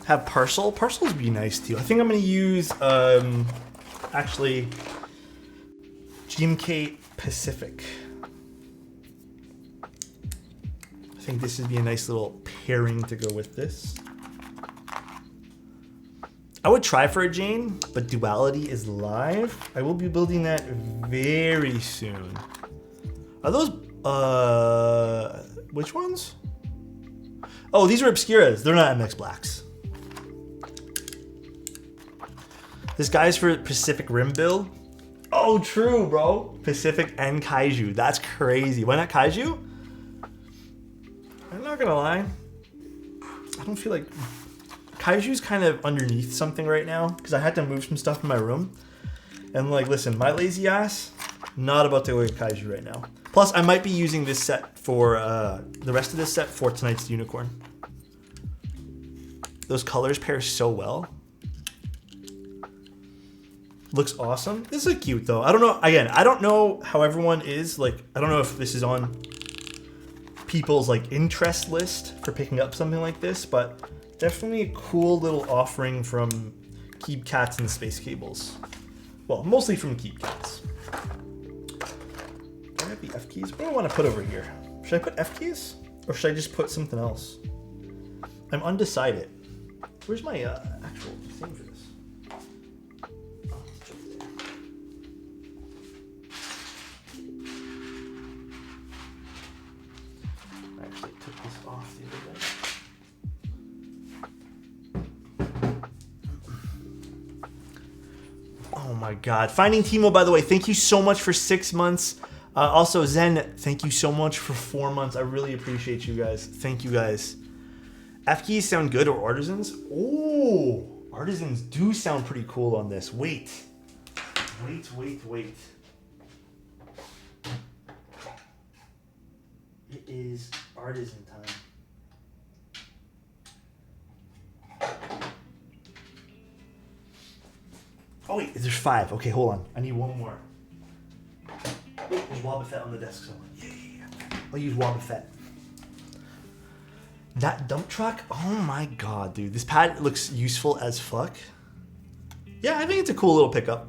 Have parcel. Parcels would be nice too. I think I'm gonna use actually GMK Pacific. I think this would be a nice little pairing to go with this. I would try for a Jane, but Duality is live. I will be building that very soon. Are those which ones? Oh, these are Obscuras. They're not MX Blacks. This guy's for Pacific Rim build. Oh, true, bro. Pacific and Kaiju. That's crazy. Why not Kaiju? I'm not gonna lie. I don't feel like Kaiju's kind of underneath something right now because I had to move some stuff in my room. And like, listen, my lazy ass, not about to go get Kaiju right now. Plus, I might be using this set for the rest of this set for tonight's Unicorn. Those colors pair so well. Looks awesome. This is cute though. I don't know. Again, I don't know how everyone is. Like, I don't know if this is on people's like interest list for picking up something like this, but definitely a cool little offering from keycaps and Space Cables. Well, mostly from keycaps. Do I have the F keys? What do I want to put over here? Should I put F keys or should I just put something else? I'm undecided. Where's my actual thing for this? Oh my God. Finding Timo, by the way, thank you so much for 6 months. Also, Zen, thank you so much for 4 months. I really appreciate you guys. Thank you guys. F keys sound good or artisans? Oh, artisans do sound pretty cool on this. Wait. It is artisan time. Oh wait, there's 5. Okay, hold on. I need one more. Oh, there's Wobbuffet on the desk somewhere. Yeah. I'll use Wobbuffet. That dump truck? Oh my God, dude. This pad looks useful as fuck. Yeah, I think it's a cool little pickup.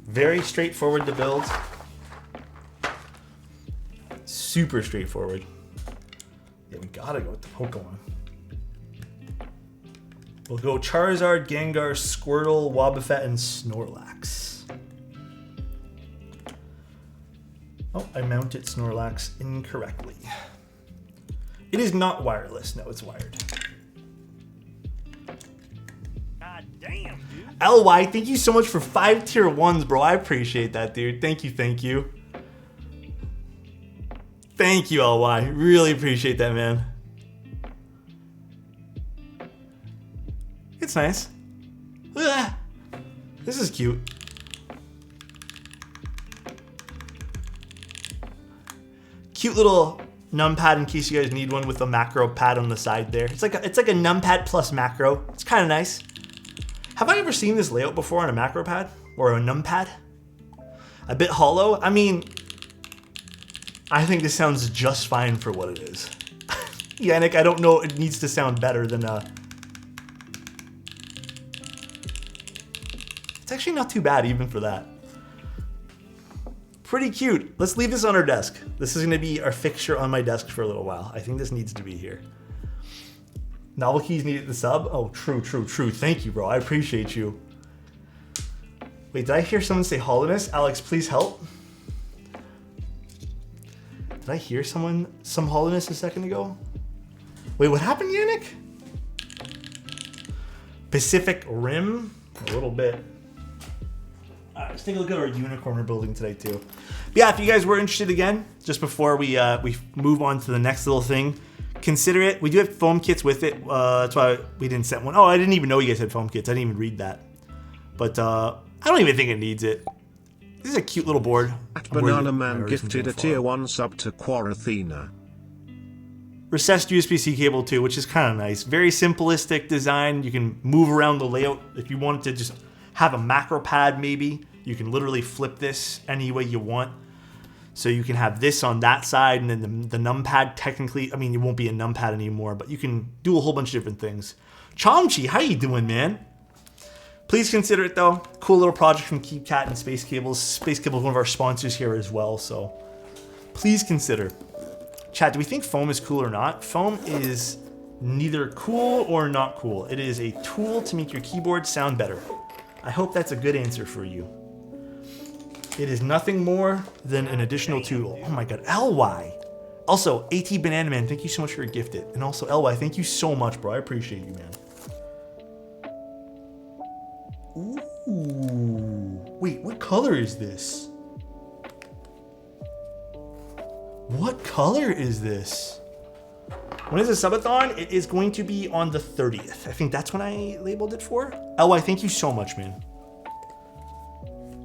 Very straightforward to build. Super straightforward. Yeah, we gotta go with the Pokemon. We'll go Charizard, Gengar, Squirtle, Wobbuffet, and Snorlax. Oh, I mounted Snorlax incorrectly. It is not wireless. No, it's wired. God damn, dude. LY, thank you so much for 5 tier 1s, bro. I appreciate that, dude. Thank you, thank you. Thank you, LY. Really appreciate that, man. It's nice. Ah, this is cute. Cute little numpad in case you guys need one with a macro pad on the side there. It's like a numpad plus macro. It's kind of nice. Have I ever seen this layout before on a macro pad or a numpad? A bit hollow. I mean, I think this sounds just fine for what it is. Yannick, I don't know. It needs to sound better than It's actually not too bad even for that. Pretty cute. Let's leave this on our desk. This is gonna be our fixture on my desk for a little while. I think this needs to be here. Novel keys needed the sub? Oh, true. Thank you, bro. I appreciate you. Wait, did I hear someone say hollowness? Alex, please help. Did I hear some hollowness a second ago? Wait, what happened, Yannick? Pacific Rim? A little bit. Let's take a look at our unicorn we're building today too. But yeah, if you guys were interested again, just before we move on to the next little thing, consider it. We do have foam kits with it. That's why we didn't send one. Oh, I didn't even know you guys had foam kits. I didn't even read that. But I don't even think it needs it. This is a cute little board. That Banana Man gifted a tier 1 sub to Quarathena. Recessed USB-C cable too, which is kind of nice. Very simplistic design. You can move around the layout if you wanted to just have a macro pad maybe. You can literally flip this any way you want. So you can have this on that side and then the numpad technically, I mean, it won't be a numpad anymore, but you can do a whole bunch of different things. Chomchi, how you doing, man? Please consider it though. Cool little project from Keycat and Space Cables. Space Cables is one of our sponsors here as well, so please consider. Chat, do we think foam is cool or not? Foam is neither cool or not cool. It is a tool to make your keyboard sound better. I hope that's a good answer for you. It is nothing more than an additional tool. Oh my god, LY. Also, AT Banana Man, thank you so much for your gifted. And also, LY, thank you so much, bro. I appreciate you, man. Ooh. Wait, what color is this? What color is this? When is the subathon? It is going to be on the 30th. I think that's when I labeled it for. LY, thank you so much, man.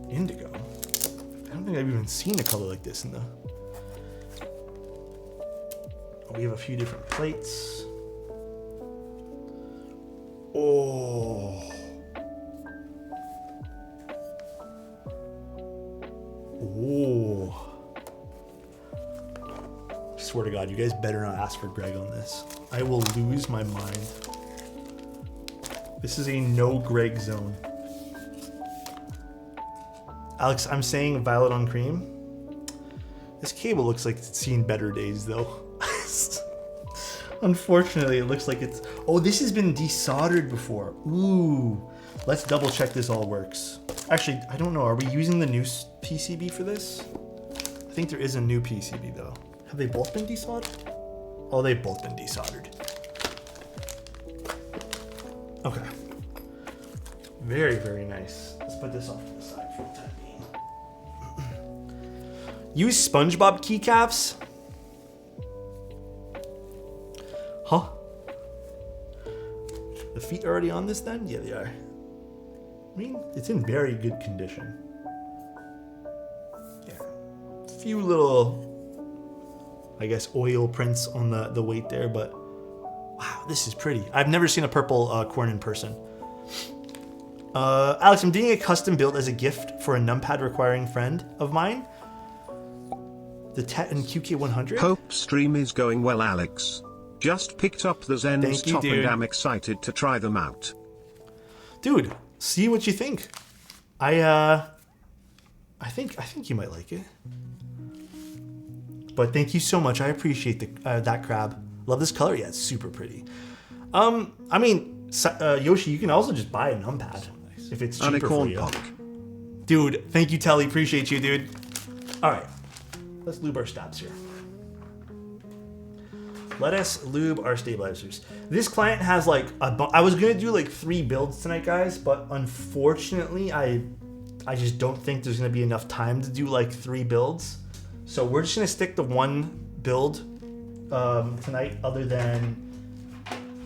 Indigo. I don't think I've even seen a color like this in the... We have a few different plates. Oh. Oh. Swear to God, you guys better not ask for Greg on this. I will lose my mind. This is a no Greg zone. Alex, I'm saying violet on cream. This cable looks like it's seen better days though. Unfortunately, it looks like it's... Oh, this has been desoldered before. Ooh. Let's double check this all works. Actually, I don't know. Are we using the new PCB for this? I think there is a new PCB though. Have they both been desoldered? Oh, they've both been desoldered. Okay. Very, very nice. Let's put this off to the side for the time being. Use SpongeBob keycaps? Huh? The feet are already on this then? Yeah, they are. I mean, it's in very good condition. Yeah. A few little... I guess oil prints on the weight there, but wow, this is pretty. I've never seen a purple corn in person. Alex, I'm doing a custom build as a gift for a numpad requiring friend of mine. The Tet and QK100. Hope stream is going well, Alex. Just picked up the Zen's top and I'm excited to try them out. Dude, see what you think. I think you might like it. But thank you so much. I appreciate that crab. Love this color. Yeah, it's super pretty. I mean, Yoshi, you can also just buy a numpad if it's cheaper for you. Dude, thank you, Telly. Appreciate you, dude. All right, let's lube our stabs here. Let us lube our stabilizers. This client has like I was gonna do like 3 builds tonight, guys, but unfortunately, I just don't think there's gonna be enough time to do like 3 builds. So we're just gonna stick to 1 build tonight, other than,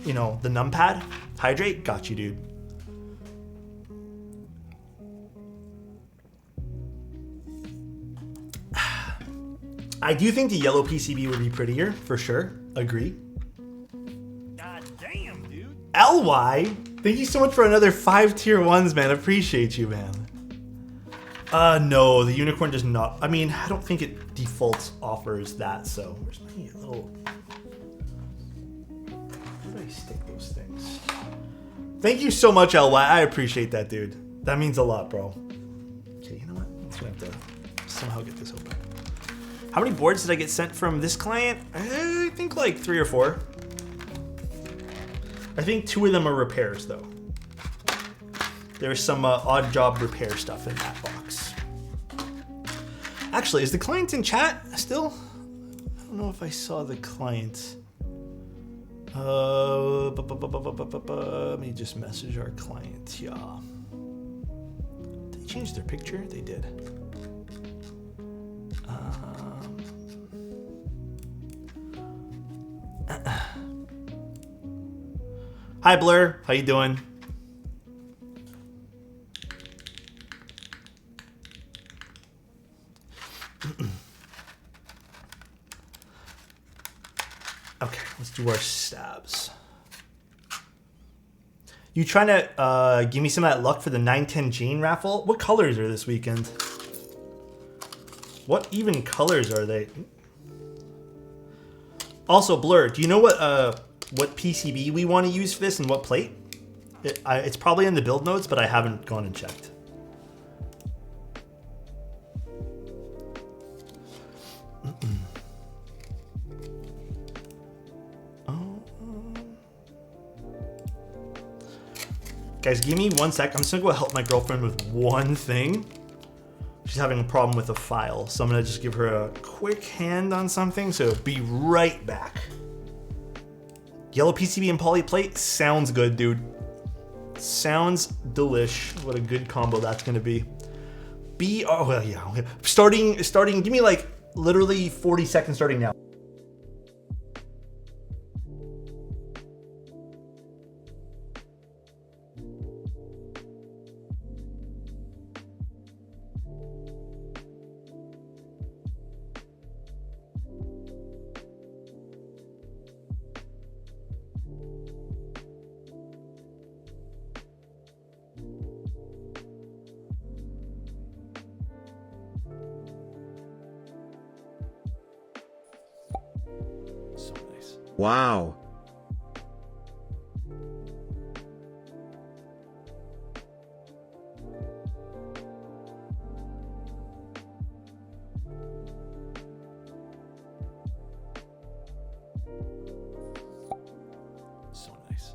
you know, the numpad. Hydrate, got you, dude. I do think the yellow PCB would be prettier, for sure. Agree. God damn, dude. LY, thank you so much for another 5 tier 1s, man. Appreciate you, man. No, the unicorn does not. I mean, I don't think it defaults offers that, so where's my little... Where do I stick those things? Thank you so much, LY. I appreciate that, dude. That means a lot, bro. Okay, you know what? I'm just gonna have to somehow get this open. How many boards did I get sent from this client? I think like 3 or 4. I think 2 of them are repairs, though. There's some odd job repair stuff in that box. Actually, is the client in chat still? I don't know if I saw the client. Let me just message our client. Yeah. Did they change their picture? They did. Hi Blur, how you doing? Okay, let's do our stabs. You trying to give me some of that luck for the 910 Jane raffle? What colors are this weekend? What even colors are they? Also, Blur, do you know what PCB we want to use for this and what plate? It's probably in the build notes, but I haven't gone and checked. Guys, give me 1 sec. I'm just gonna go help my girlfriend with one thing. She's having a problem with a file, so I'm gonna just give her a quick hand on something, so be right back. Yellow PCB and poly plate sounds good, dude. Sounds delish. What a good combo that's gonna be. Oh, well, yeah. Starting, give me like literally 40 seconds starting now. Wow. So nice.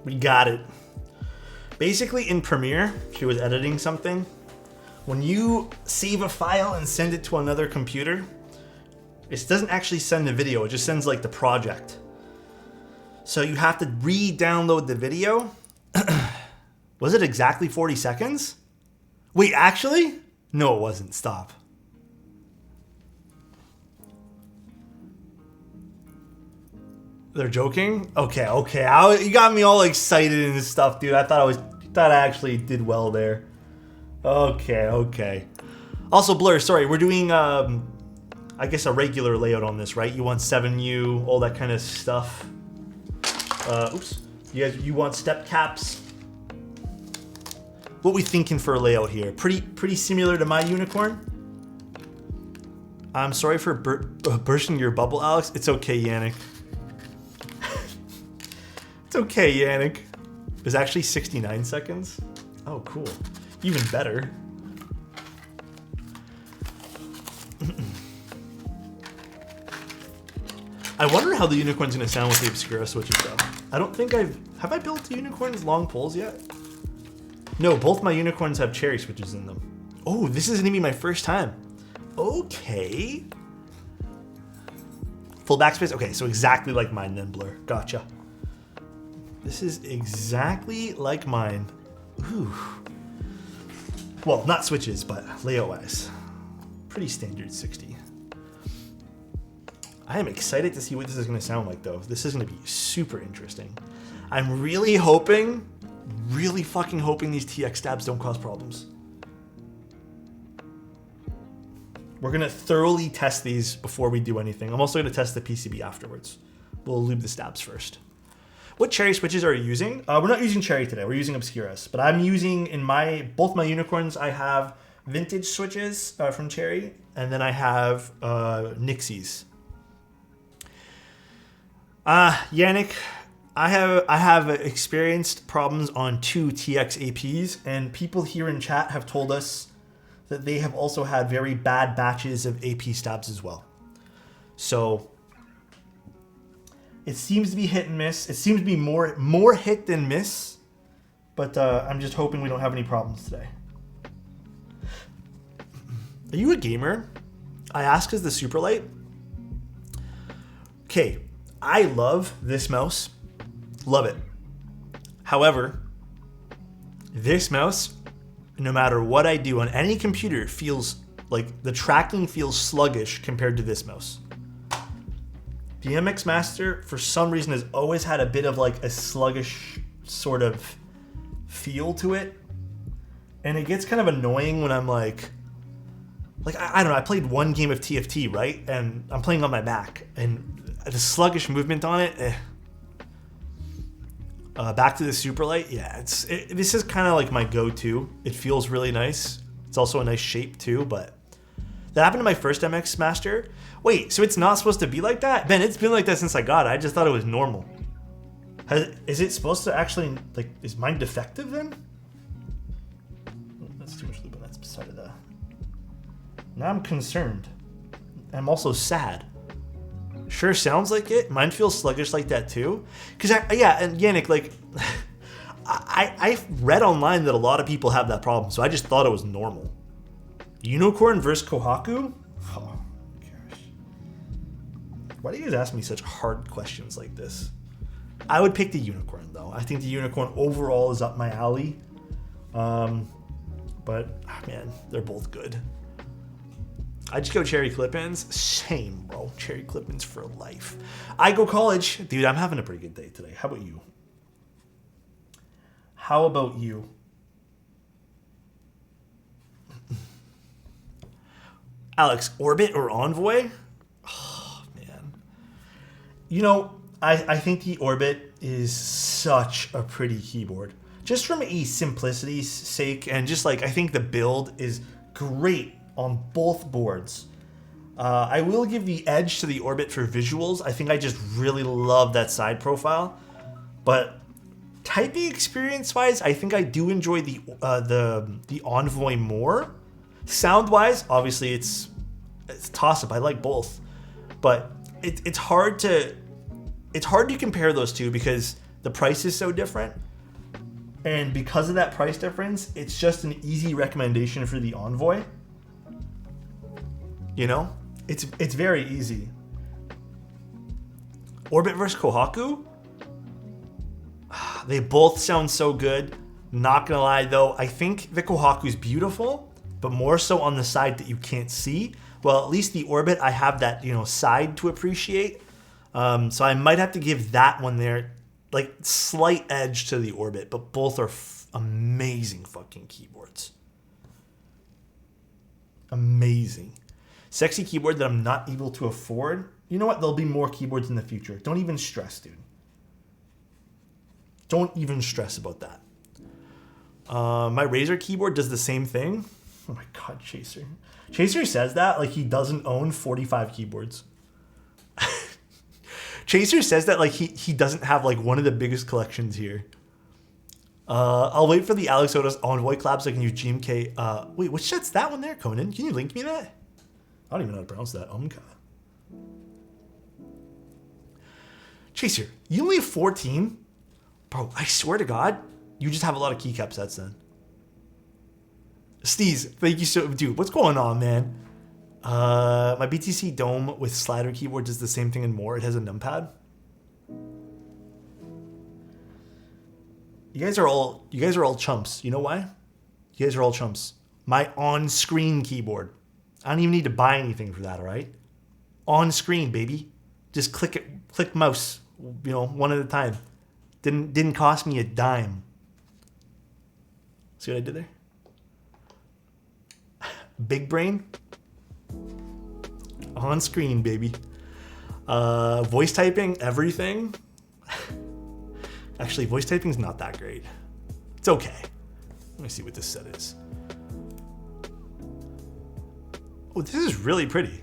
We got it. Basically, in Premiere, she was editing something. When you save a file and send it to another computer, it doesn't actually send the video, it just sends like the project. So you have to re-download the video. Was it exactly 40 seconds? Wait, actually? No, it wasn't. Stop. They're joking? Okay. You got me all excited and stuff, dude. I thought I actually did well there. Okay. Also, Blur, sorry, we're doing I guess a regular layout on this, right? You want 7U, all that kind of stuff. Oops. You want step caps. What we thinking for a layout here? Pretty similar to my unicorn. I'm sorry for bursting your bubble, Alex. It's okay, Yannick. It's okay, Yannick. It was actually 69 seconds. Oh, cool. Even better. I wonder how the unicorn's gonna sound with the Obscura switches though. I don't think have I built the unicorn's long poles yet? No, both my unicorns have cherry switches in them. Oh, this is gonna be my first time. Okay. Full backspace? Okay, so exactly like mine then, Blur. Gotcha. This is exactly like mine. Ooh. Well, not switches, but layout-wise. Pretty standard 60. I am excited to see what this is going to sound like, though. This is going to be super interesting. I'm really fucking hoping these TX stabs don't cause problems. We're going to thoroughly test these before we do anything. I'm also going to test the PCB afterwards. We'll lube the stabs first. What cherry switches are you using? We're not using cherry today. We're using Obscuras. But I'm using, in both my unicorns, I have vintage switches from cherry. And then I have Nixies. Yannick, I have experienced problems on 2 TX APs, and people here in chat have told us that they have also had very bad batches of AP stabs as well. So it seems to be hit and miss. It seems to be more hit than miss, but I'm just hoping we don't have any problems today. Are you a gamer? I ask as the Superlight. Okay. I love this mouse. Love it. However, this mouse, no matter what I do on any computer, feels like the tracking feels sluggish compared to this mouse. The MX Master, for some reason, has always had a bit of like a sluggish sort of feel to it. And it gets kind of annoying when I'm like I don't know, I played one game of TFT, right? And I'm playing on my Mac, and the sluggish movement on it, back to the Superlight, yeah, this is kind of like my go-to. It feels really nice. It's also a nice shape too, but that happened to my first MX Master. Wait, so it's not supposed to be like that? Ben, it's been like that since I got it. I just thought it was normal. Is it supposed to actually, like, is mine defective then? That's too much loop on that side of the... Now I'm concerned. I'm also sad. Sure sounds like it. Mine feels sluggish like that too. Because, yeah, and Yannick, like, I read online that a lot of people have that problem, so I just thought it was normal. Unicorn versus Kohaku? Oh, who cares? Why do you guys ask me such hard questions like this? I would pick the Unicorn, though. I think the Unicorn overall is up my alley. But, man, they're both good. I just go cherry clip-ins. Same, bro. Cherry clip-ins for life. I go college. Dude, I'm having a pretty good day today. How about you? How about you? Alex, Orbit or Envoy? Oh, man. You know, I think the Orbit is such a pretty keyboard. Just from a simplicity's sake, and just like, I think the build is great on both boards. I will give the edge to the Orbit for visuals. I think I just really love that side profile. But typing experience-wise, I think I do enjoy the Envoy more. Sound-wise, obviously it's toss-up. I like both. But it's hard to compare those two because the price is so different. And because of that price difference, it's just an easy recommendation for the Envoy. You know, it's very easy. Orbit versus Kohaku? They both sound so good. Not gonna lie though, I think the Kohaku's beautiful, but more so on the side that you can't see. Well, at least the Orbit, I have that, you know, side to appreciate. So I might have to give that one there, like, slight edge to the Orbit, but both are amazing fucking keyboards. Amazing. Sexy keyboard that I'm not able to afford. You know what? There'll be more keyboards in the future. Don't even stress, dude. Don't even stress about that. My Razer keyboard does the same thing. Oh my God, Chaser. Chaser says that like he doesn't own 45 keyboards. Chaser says that like he doesn't have like one of the biggest collections here. I'll wait for the Alexotos Envoy collab so I can use GMK. Wait, which set's that one there, Conan? Can you link me that? I don't even know how to pronounce that. Chaser, you only have 14? Bro, I swear to God, you just have a lot of keycap sets then. Steez, thank you so... Dude, what's going on, man? My BTC Dome with slider keyboard does the same thing and more. It has a numpad. You guys are all chumps. You know why? You guys are all chumps. My on-screen keyboard. I don't even need to buy anything for that, all right? On screen, baby. Just click it, click mouse, you know, one at a time. Didn't cost me a dime. See what I did there? Big brain. On screen, baby. Voice typing, everything. Actually, voice typing's not that great. It's okay. Let me see what this set is. Oh, this is really pretty.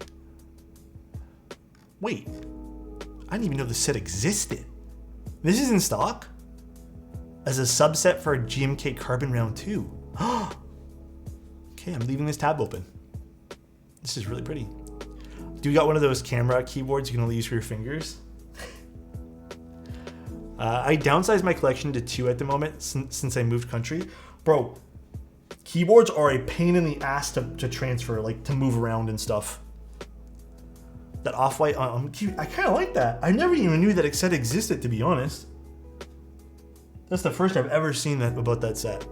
Wait. I didn't even know this set existed. This is in stock? As a subset for a GMK Carbon Round 2. Okay, I'm leaving this tab open. This is really pretty. Do you got one of those camera keyboards you can only use for your fingers? I downsized my collection to 2 at the moment since I moved country. Bro, keyboards are a pain in the ass to transfer, like to move around and stuff. That off-white, I kind of like that. I never even knew that set existed, to be honest. That's the first I've ever seen that about that set.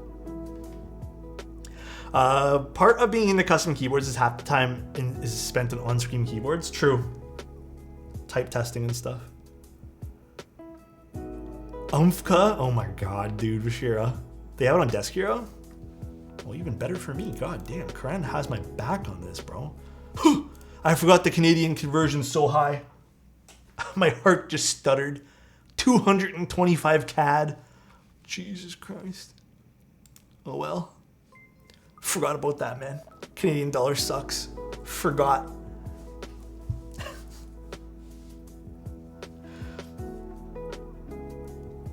Part of being into custom keyboards is half the time is spent on on-screen keyboards. True. Type testing and stuff. Umfka? Oh my God, dude, Vashira. They have it on Desk Hero? Well, even better for me. God damn, Karan has my back on this, bro. I forgot the Canadian conversion's so high. My heart just stuttered. 225 CAD. Jesus Christ. Oh well. Forgot about that, man. Canadian dollar sucks. Forgot.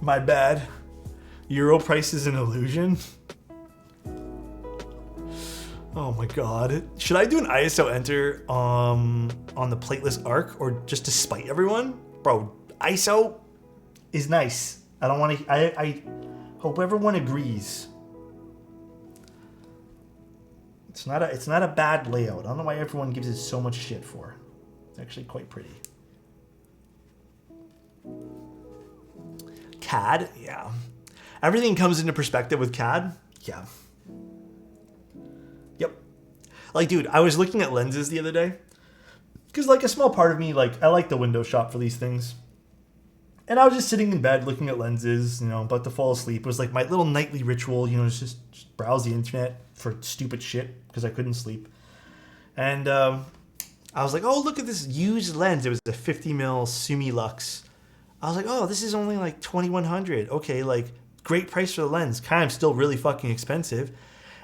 My bad. Euro price is an illusion. Oh my God. Should I do an ISO enter on the plateless arc or just to spite everyone? Bro, ISO is nice. I don't want to, I hope everyone agrees. It's not a bad layout. I don't know why everyone gives it so much shit for. It's actually quite pretty. CAD, yeah. Everything comes into perspective with CAD. Yeah. Yep. Like, dude, I was looking at lenses the other day. Because, like, a small part of me, like, I like the window shop for these things. And I was just sitting in bed looking at lenses, you know, about to fall asleep. It was like my little nightly ritual, you know, just browse the internet for stupid shit because I couldn't sleep. And I was like, oh, look at this used lens. It was a 50mm Sumi Lux. I was like, oh, this is only like $2,100. Okay, like, great price for the lens. Kind of still really fucking expensive.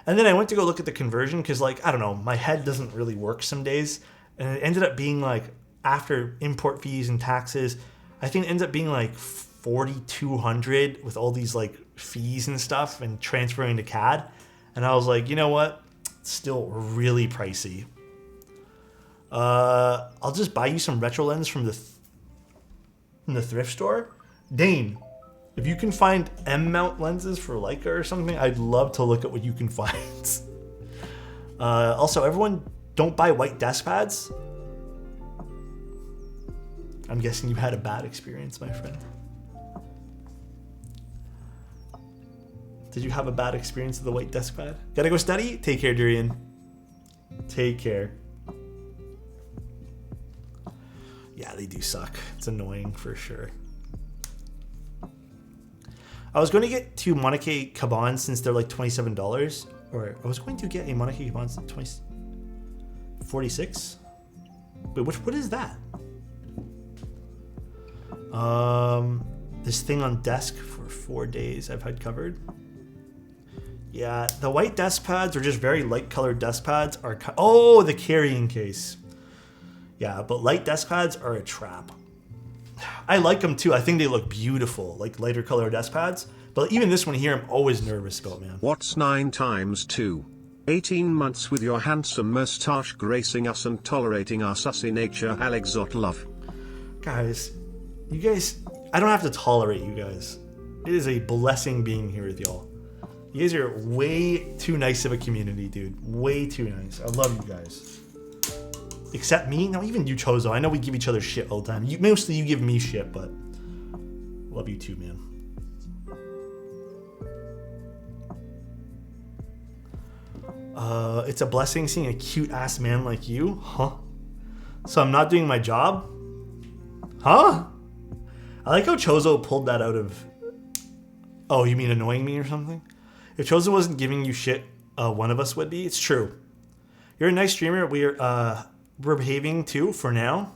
And then I went to go look at the conversion because, like, I don't know, my head doesn't really work some days. And it ended up being like, after import fees and taxes, I think it ends up being like $4,200 with all these like fees and stuff and transferring to CAD. And I was like, you know what? It's still really pricey. I'll just buy you some retro lens from the thrift store. Dane, if you can find M-mount lenses for Leica or something, I'd love to look at what you can find. Also, everyone, don't buy white desk pads. I'm guessing you've had a bad experience, my friend. Did you have a bad experience with the white desk pad? Gotta go study? Take care, Durian. Take care. Yeah, they do suck. It's annoying for sure. I was going to get 2 Monarchy Kabans since they're like $27. Or I was going to get a Monarchy Kabans at 46. Wait, what is that? This thing on desk for 4 days I've had covered. Yeah, the white desk pads or just very light colored desk pads are... Oh, the carrying case. Yeah, but light desk pads are a trap. I like them too. I think they look beautiful, like lighter color desk pads. But even this one here, I'm always nervous about, man. What's 9 times 2? 18 months with your handsome moustache gracing us and tolerating our sussy nature, Alexot love. Guys, you guys, I don't have to tolerate you guys. It is a blessing being here with y'all. You guys are way too nice of a community, dude. Way too nice. I love you guys. Except me? No, even you, Chozo. I know we give each other shit all the time. Mostly you give me shit, but love you too, man. It's a blessing seeing a cute-ass man like you? Huh? So I'm not doing my job? Huh? I like how Chozo pulled that out of... Oh, you mean annoying me or something? If Chozo wasn't giving you shit, one of us would be. It's true. You're a nice streamer. We're behaving too for now.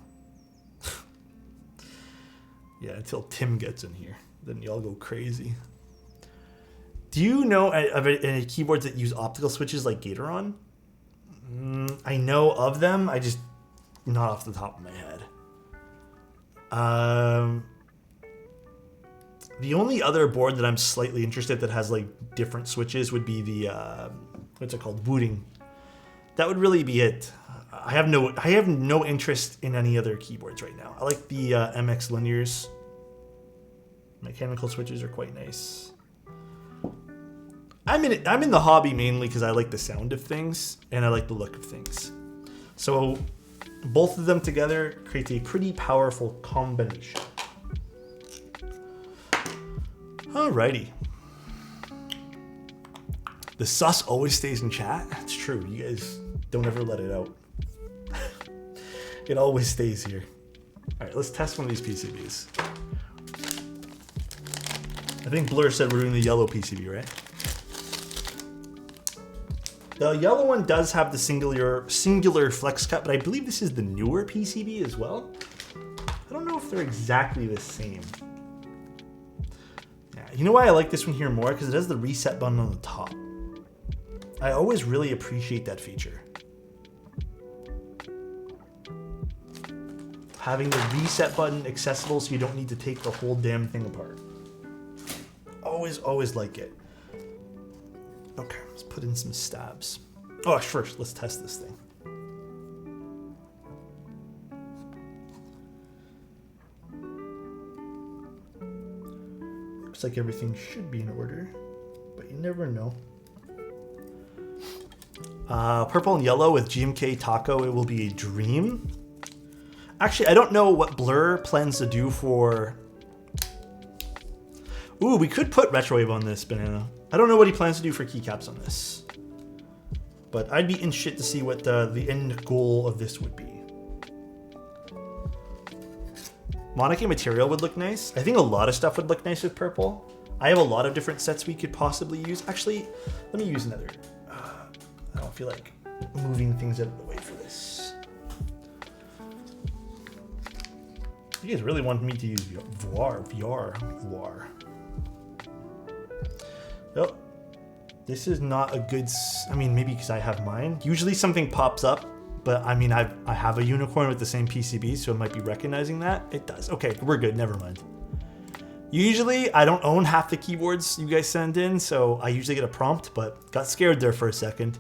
Yeah, until Tim gets in here. Then y'all go crazy. Do you know of any keyboards that use optical switches like Gatoron? I know of them. I just not off the top of my head. The only other board that I'm slightly interested that has like different switches would be the what's it called? Booting. That would really be it. I have no interest in any other keyboards right now. I like the MX linears. Mechanical switches are quite nice. I'm in the hobby mainly because I like the sound of things and I like the look of things. So both of them together creates a pretty powerful combination. Alrighty. The sus always stays in chat. It's true. You guys don't ever let it out. It always stays here. All right, let's test one of these PCBs. I think Blur said we're doing the yellow PCB, right? The yellow one does have the singular flex cut, but I believe this is the newer PCB as well. I don't know if they're exactly the same. Yeah, you know why I like this one here more? Because it has the reset button on the top. I always really appreciate that feature. Having the reset button accessible so you don't need to take the whole damn thing apart. Always like it. Okay, let's put in some stabs. Oh, first, let's test this thing. Looks like everything should be in order, but you never know. Purple and yellow with GMK Taco, it will be a dream. Actually, I don't know what Blur plans to do for... Ooh, we could put Retrowave on this, Banana. I don't know what he plans to do for keycaps on this. But I'd be interested to see what the end goal of this would be. Monarchy material would look nice. I think a lot of stuff would look nice with purple. I have a lot of different sets we could possibly use. Actually, let me use another. I don't feel like moving things out of the way for this. You guys really want me to use VR. Yep. This is not a good... I mean, maybe because I have mine. Usually something pops up, but I mean, I have a Unikorn with the same PCB, so it might be recognizing that. It does. Okay, we're good. Never mind. Usually, I don't own half the keyboards you guys send in, so I usually get a prompt, but got scared there for a second.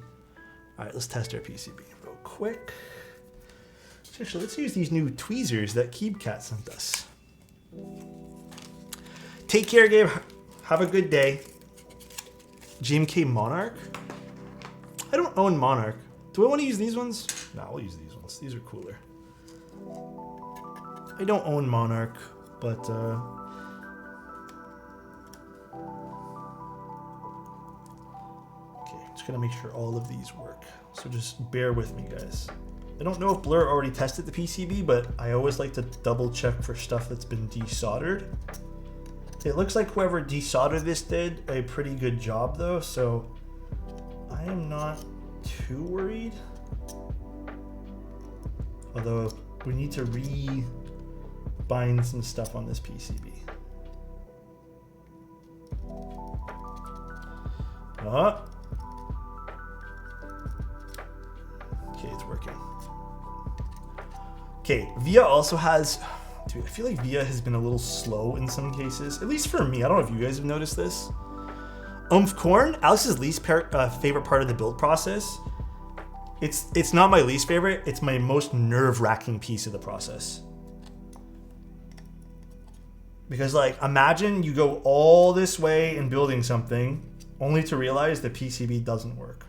All right, let's test our PCB real quick. Actually, let's use these new tweezers that KeepCat sent us. Take care, Gabe. Have a good day. GMK Monarch? I don't own Monarch. Do I want to use these ones? No, we'll use these ones. These are cooler. I don't own Monarch, but Okay, just gonna make sure all of these work. So just bear with me, guys. I don't know if Blur already tested the PCB, but I always like to double check for stuff that's been desoldered. It looks like whoever desoldered this did a pretty good job though, so I am not too worried. Although we need to re-bind some stuff on this PCB. Okay, it's working. Okay, VIA also has, dude, I feel like VIA has been a little slow in some cases, at least for me. I don't know if you guys have noticed this. Corn, Alex's least favorite part of the build process. It's not my least favorite, it's my most nerve-wracking piece of the process. Because like, imagine you go all this way in building something only to realize the PCB doesn't work.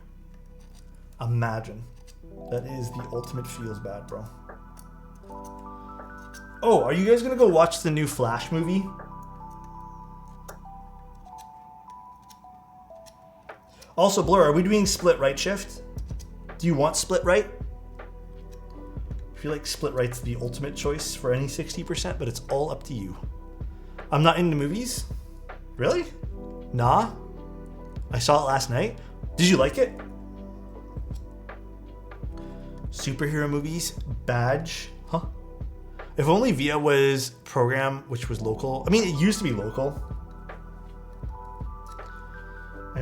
Imagine. That is the ultimate feels bad, bro. Oh, are you guys gonna go watch the new Flash movie? Also, Blur, are we doing split right shift? Do you want split right? I feel like split right's the ultimate choice for any 60%, but it's all up to you. I'm not into movies. Really? Nah. I saw it last night. Did you like it? Superhero movies, badge, huh? If only VIA was program which was local. I mean, it used to be local.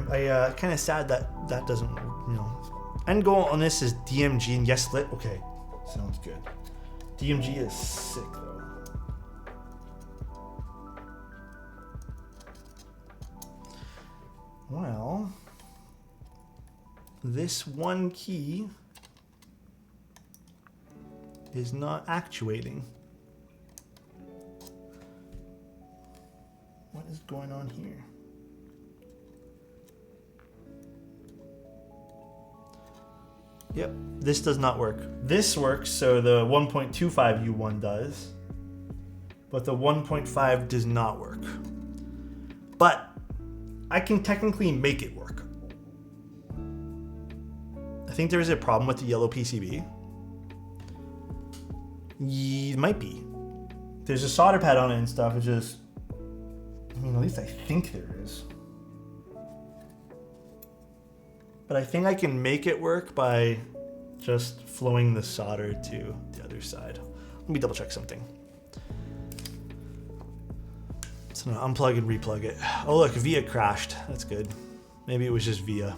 I kind of sad that that doesn't, you know. End goal on this is DMG and yes split. Okay, sounds good. DMG is sick though. Well, this one key is not actuating. What is going on here? Yep, this does not work. This works, so the 1.25 U1 does, but the 1.5 does not work. But I can technically make it work. I think there is a problem with the yellow PCB. It might be. There's a solder pad on it and stuff. It's just, I mean, at least I think there is. But I think I can make it work by just flowing the solder to the other side. Let me double check something. So now unplug and replug it. Oh look, VIA crashed. That's good. Maybe it was just VIA.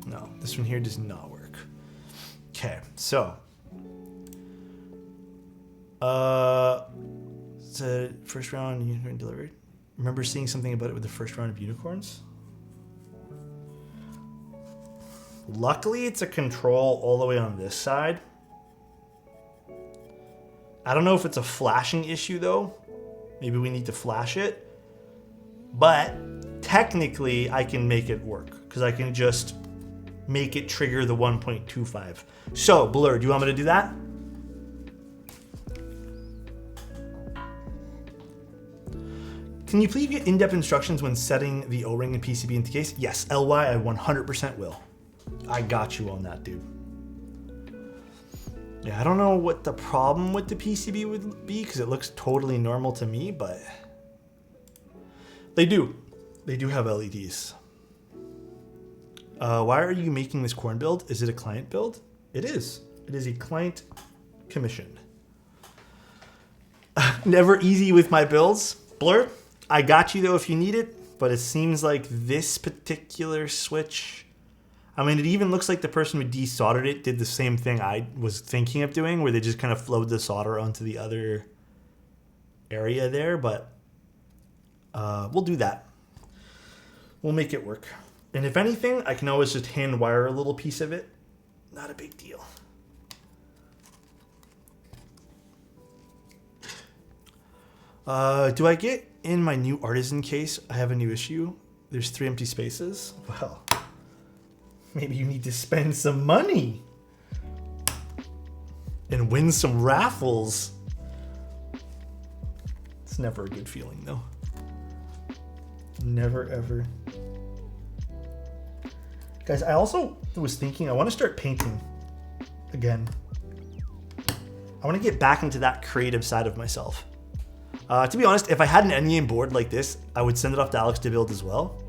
No, this one here does not work. Okay, so. The first round unicorn delivered. Remember seeing something about it with the first round of unicorns? Luckily, it's a control all the way on this side. I don't know if it's a flashing issue though. Maybe we need to flash it. But technically, I can make it work because I can just make it trigger the 1.25. So, Blur, do you want me to do that? Can you please get in-depth instructions when setting the O-ring and PCB into case? Yes, LY, I 100% will. I got you on that, dude. Yeah, I don't know what the problem with the PCB would be because it looks totally normal to me, but they do have LEDs. Why are you making this corn build? Is it a client build? It is. It is a client commission. Never easy with my builds. Blur, I got you though if you need it, but it seems like this particular switch, I mean, it even looks like the person who desoldered it did the same thing I was thinking of doing, where they just kind of flowed the solder onto the other area there, but we'll do that. We'll make it work. And if anything, I can always just hand wire a little piece of it. Not a big deal. Do I get in my new artisan case? I have a new issue. There's 3 empty spaces. Well, maybe you need to spend some money and win some raffles. never a good feeling though. Never ever. Guys, I also was thinking I want to start painting again. I want to get back into that creative side of myself. To be honest, if I had an endgame board like this, I would send it off to Alex to build as well.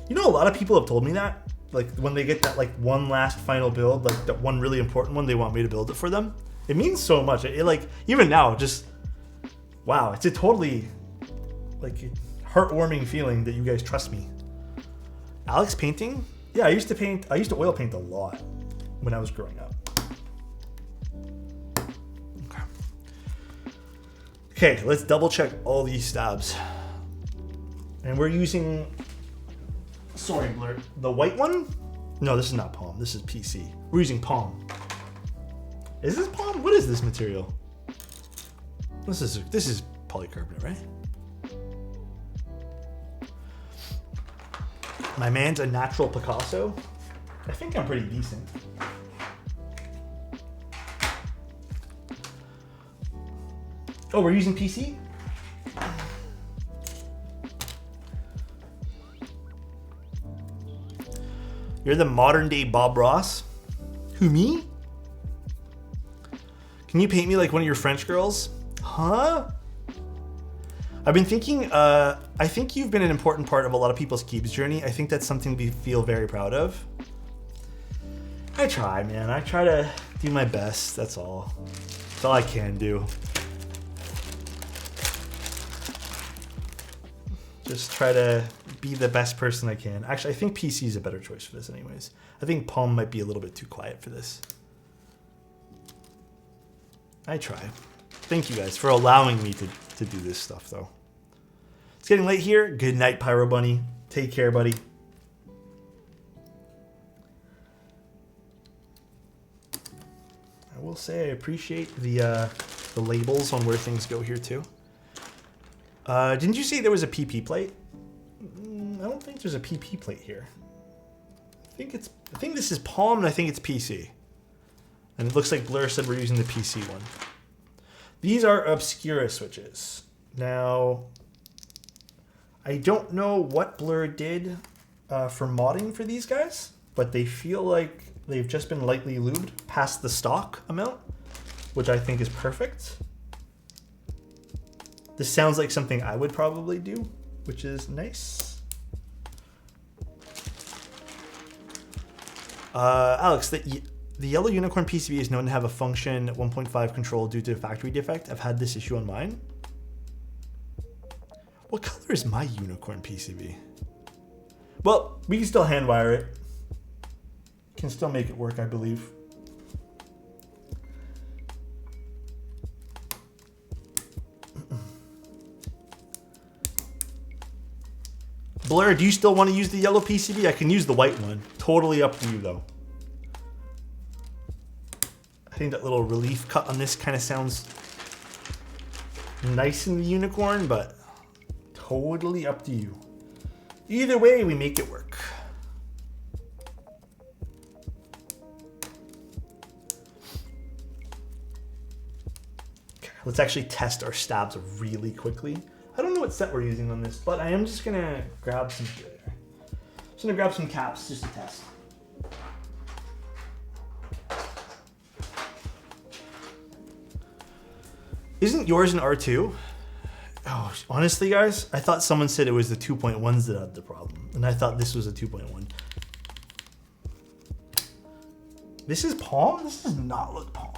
You know, a lot of people have told me that. Like when they get that like one last final build, like that one really important one, they want me to build it for them. It means so much. It like, even now, just, wow, it's a totally like heartwarming feeling that you guys trust me. Alex painting? Yeah, I used to oil paint a lot when I was growing up. Okay, let's double check all these stabs. And we're using, sorry, Blur, the white one? No, this is not Palm, this is PC. We're using Palm. Is this Palm? What is this material? This is polycarbonate, right? My man's a natural Picasso. I think I'm pretty decent. Oh, we're using PC? You're the modern day Bob Ross? Who, me? Can you paint me like one of your French girls? Huh? I've been thinking, I think you've been an important part of a lot of people's Keeps journey. I think that's something we feel very proud of. I try, man. I try to do my best. That's all. That's all I can do. Just try to be the best person I can. Actually, I think PC is a better choice for this anyways. I think Palm might be a little bit too quiet for this. I try. Thank you guys for allowing me to do this stuff though. It's getting late here. Good night, Pyro Bunny. Take care, buddy. I will say I appreciate the labels on where things go here too. Didn't you say there was a PP plate? I don't think there's a PP plate here. I think this is Palm and I think it's PC. And it looks like Blur said we're using the PC one. These are Obscura switches. Now, I don't know what Blur did for modding for these guys, but they feel like they've just been lightly lubed past the stock amount, which I think is perfect. This sounds like something I would probably do, which is nice. Alex, the yellow Unikorn PCB is known to have a function 1.5 control due to a factory defect. I've had this issue on mine. What color is my Unikorn PCB? Well, we can still hand wire it. Can still make it work, I believe. Blur, do you still want to use the yellow PCB? I can use the white one. Totally up to you, though. I think that little relief cut on this kind of sounds nice in the Unikorn, but totally up to you. Either way, we make it work. Okay, let's actually test our stabs really quickly. I don't know what set we're using on this, but I am just gonna grab some here. Just gonna grab some caps just to test. Isn't yours an R2? Oh, honestly, guys, I thought someone said it was the 2.1s that had the problem, and I thought this was a 2.1. This is Palm? This does not look Palm.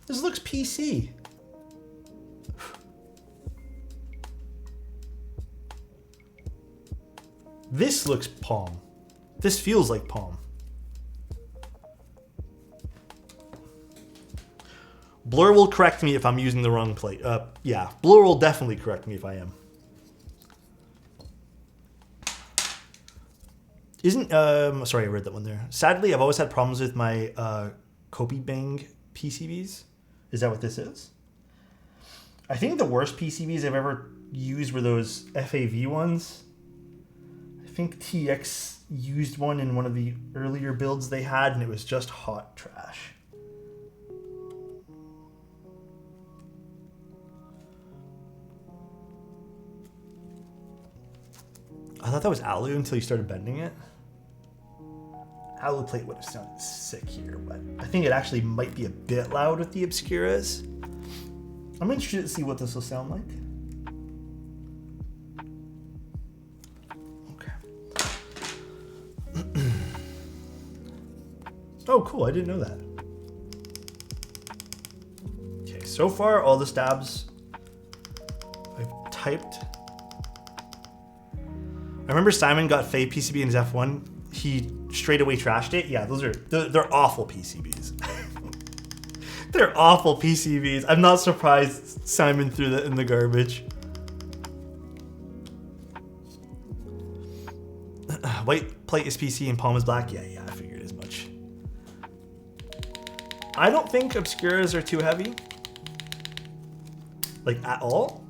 This looks PC. This looks Palm. This feels like Palm. Blur will correct me if I'm using the wrong plate. Yeah, Blur will definitely correct me if I am. Sorry, I read that one there. Sadly, I've always had problems with my Kobe Bang PCBs. Is that what this is? I think the worst PCBs I've ever used were those FAV ones. I think TX used one in one of the earlier builds they had, and it was just hot trash. I thought that was alu until you started bending it. Alu plate would have sounded sick here, but I think it actually might be a bit loud with the obscuras. I'm interested to see what this will sound like. Okay. Oh, cool. I didn't know that. Okay, so far, all the stabs I've typed. I remember Simon got Faye PCB in his F1. He straight away trashed it. Yeah, they're awful PCBs. They're awful PCBs. I'm not surprised Simon threw that in the garbage. White plate is PC and palm is black. Yeah, I figured as much. I don't think obscuras are too heavy. Like, at all.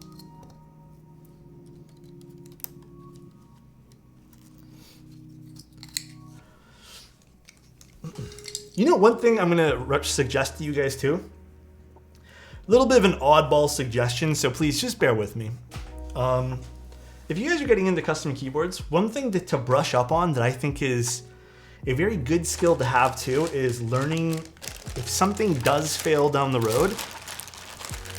You know, one thing I'm gonna suggest to you guys too. A little bit of an oddball suggestion, so please just bear with me. If you guys are getting into custom keyboards, one thing to brush up on that I think is a very good skill to have too is learning if something does fail down the road,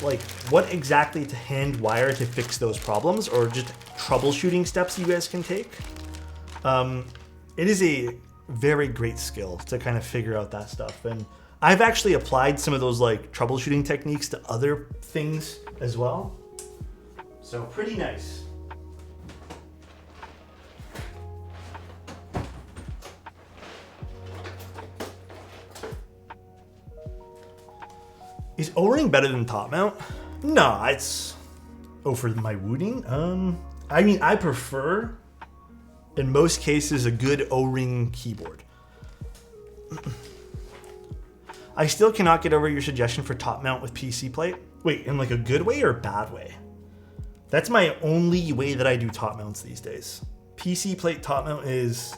like what exactly to hand wire to fix those problems, or just troubleshooting steps you guys can take. It is a very great skill to kind of figure out that stuff, and I've actually applied some of those like troubleshooting techniques to other things as well, so pretty nice. Is O-ring better than top mount? No, it's for my wooding. I mean, I prefer in most cases a good O-ring keyboard. I still cannot get over your suggestion for top mount with PC plate. Wait, in like a good way or bad way? That's my only way that I do top mounts these days. PC plate top mount is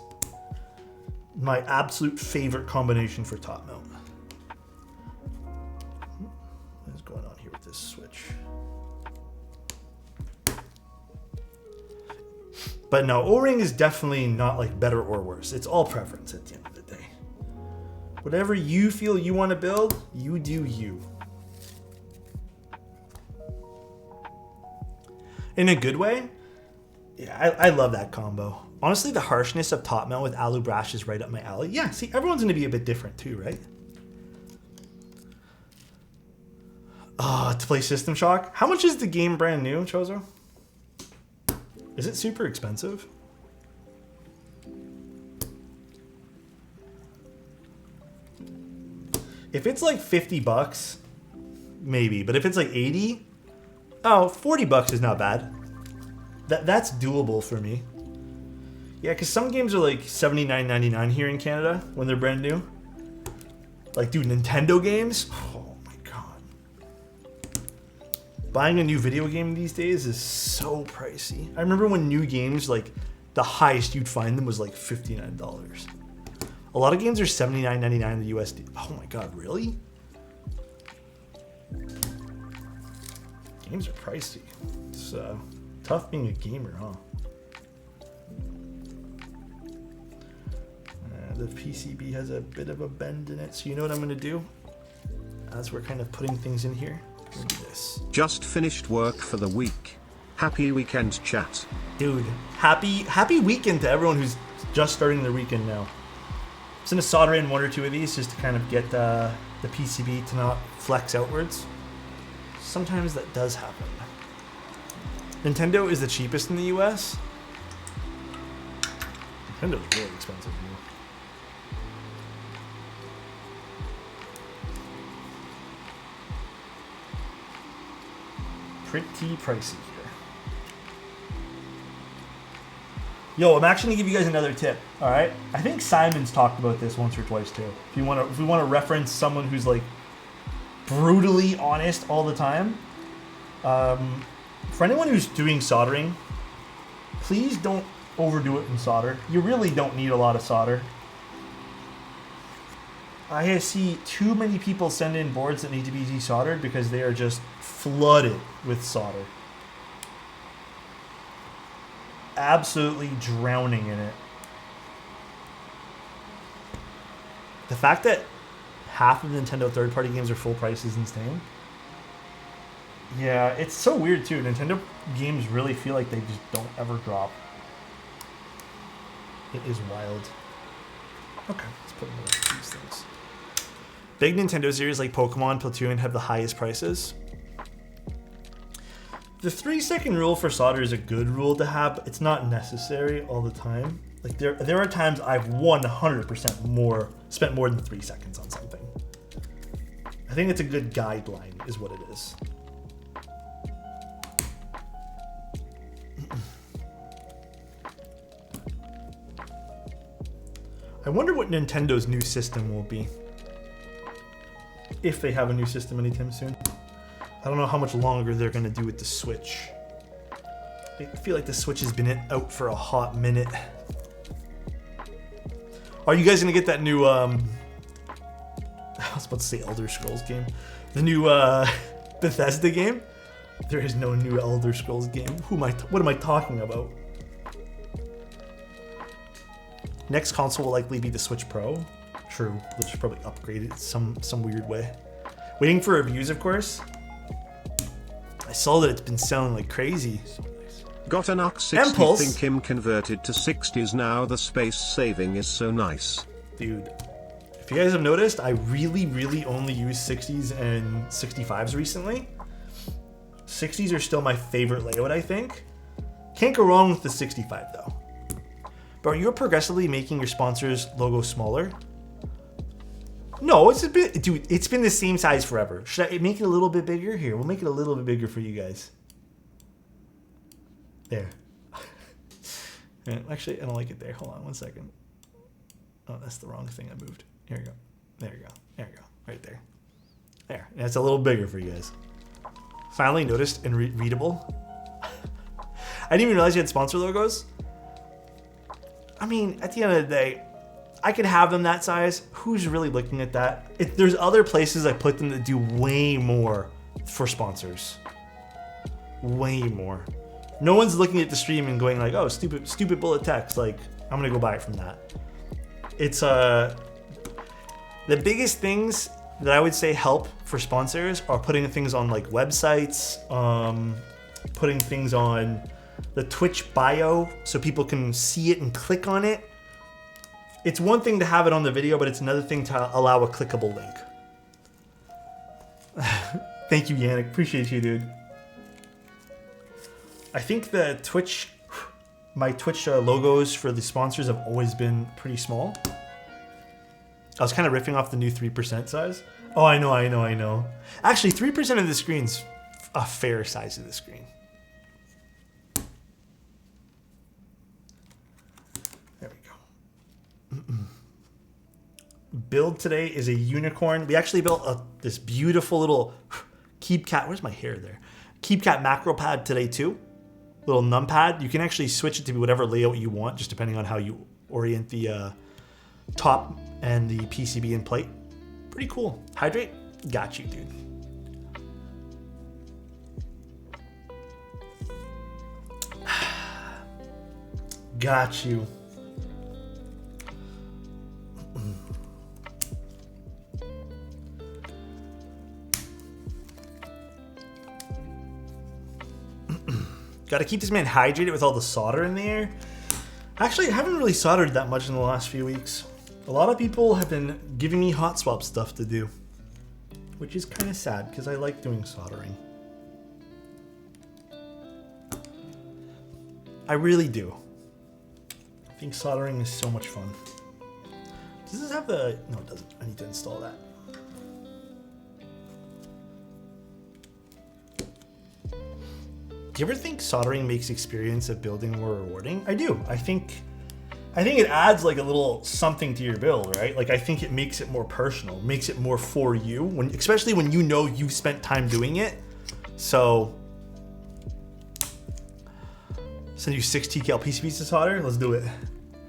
my absolute favorite combination for top mount. What's going on here with this switch? But no, O-ring is definitely not like better or worse. It's all preference at the end of the day. Whatever you feel you want to build, you do you. In a good way, yeah, I love that combo. Honestly, the harshness of top mount with alu brass is right up my alley. Yeah, see, everyone's going to be a bit different too, right? To play System Shock. How much is the game brand new, Chozo? Is it super expensive? If it's like 50 bucks, maybe. But if it's like 80, oh, 40 bucks is not bad. That's doable for me. Yeah, because some games are like $79.99 here in Canada when they're brand new. Like, dude, Nintendo games? Oh my god. Buying a new video game these days is so pricey. I remember when new games, like, the highest you'd find them was like $59. A lot of games are $79.99 in the USD. Oh my god, really? Games are pricey. It's tough being a gamer, huh? The PCB has a bit of a bend in it, so you know what I'm going to do? As we're kind of putting things in here, do this. Just finished work for the week. Happy weekend, chat. Dude, happy weekend to everyone who's just starting their weekend now. I'm just going to solder in one or two of these just to kind of get the PCB to not flex outwards. Sometimes that does happen. Nintendo is the cheapest in the US. Nintendo's really expensive, dude. Pretty pricey here. Yo, I'm actually gonna give you guys another tip. All right, I think Simon's talked about this once or twice too. If we want to reference someone who's like brutally honest all the time, for anyone who's doing soldering, please don't overdo it in solder. You really don't need a lot of solder. I see too many people send in boards that need to be desoldered because they are just flooded with solder. absolutely drowning in it. The fact that half of Nintendo third-party games are full price is insane. Yeah, it's so weird too. Nintendo games really feel like they just don't ever drop. It is wild. Okay, let's put more of these things. Big Nintendo series like Pokemon, Splatoon have the highest prices. The 3-second rule for solder is a good rule to have, but it's not necessary all the time. Like there are times I've 100% spent more than 3 seconds on something. I think it's a good guideline, is what it is. I wonder what Nintendo's new system will be. If they have a new system anytime soon. I don't know how much longer they're going to do with the Switch. I feel like the Switch has been out for a hot minute. Are you guys going to get that new... I was about to say Elder Scrolls game. The new Bethesda game? There is no new Elder Scrolls game. What am I talking about? Next console will likely be the Switch Pro. True, they'll just probably upgrade it some weird way. Waiting for reviews, of course. I saw that it's been selling like crazy. Got an Ox 60, Impulse. think him converted to 60s now, the space saving is so nice. Dude, if you guys have noticed, I really only use 60s and 65s recently. 60s are still my favorite layout, I think. Can't go wrong with the 65 though. But are you progressively making your sponsor's logo smaller? No, it's a bit, dude, it's been the same size forever. Should I make it a little bit bigger? Here, we'll make it a little bit bigger for you guys. There. Actually, I don't like it there. Hold on one second. Oh, that's the wrong thing I moved. Here we go. There you go. There you go. Right there. There. That's a little bigger for you guys. Finally noticed and readable. I didn't even realize you had sponsor logos. I mean, at the end of the day, I could have them that size. Who's really looking at that? There's other places I put them that do way more for sponsors. Way more. No one's looking at the stream and going like, oh, stupid bullet text. Like, I'm gonna go buy it from that. It's the biggest things that I would say help for sponsors are putting things on like websites, putting things on the Twitch bio so people can see it and click on it. It's one thing to have it on the video, but it's another thing to allow a clickable link. Thank you, Yannick. Appreciate you, dude. I think my Twitch logos for the sponsors have always been pretty small. I was kind of riffing off the new 3% size. Oh, I know. Actually, 3% of the screen's a fair size of the screen. There we go. Build today is a unicorn. We actually built this beautiful little keycap. Where's my hair there? Keycap macro pad today too. Little numpad. You can actually switch it to whatever layout you want, just depending on how you orient the top and the PCB and plate. Pretty cool. Hydrate? Got you, dude. Got you. Got to keep this man hydrated with all the solder in the air. Actually, I haven't really soldered that much in the last few weeks. A lot of people have been giving me hot swap stuff to do, which is kind of sad because I like doing soldering. I really do. I think soldering is so much fun. Does this have the... No, it doesn't. I need to install that. Do you ever think soldering makes experience of building more rewarding? I do. I think it adds like a little something to your build, right? Like I think it makes it more personal, makes it more for you, especially when you know you spent time doing it. So, send you 6 TKL PCBs to solder. Let's do it.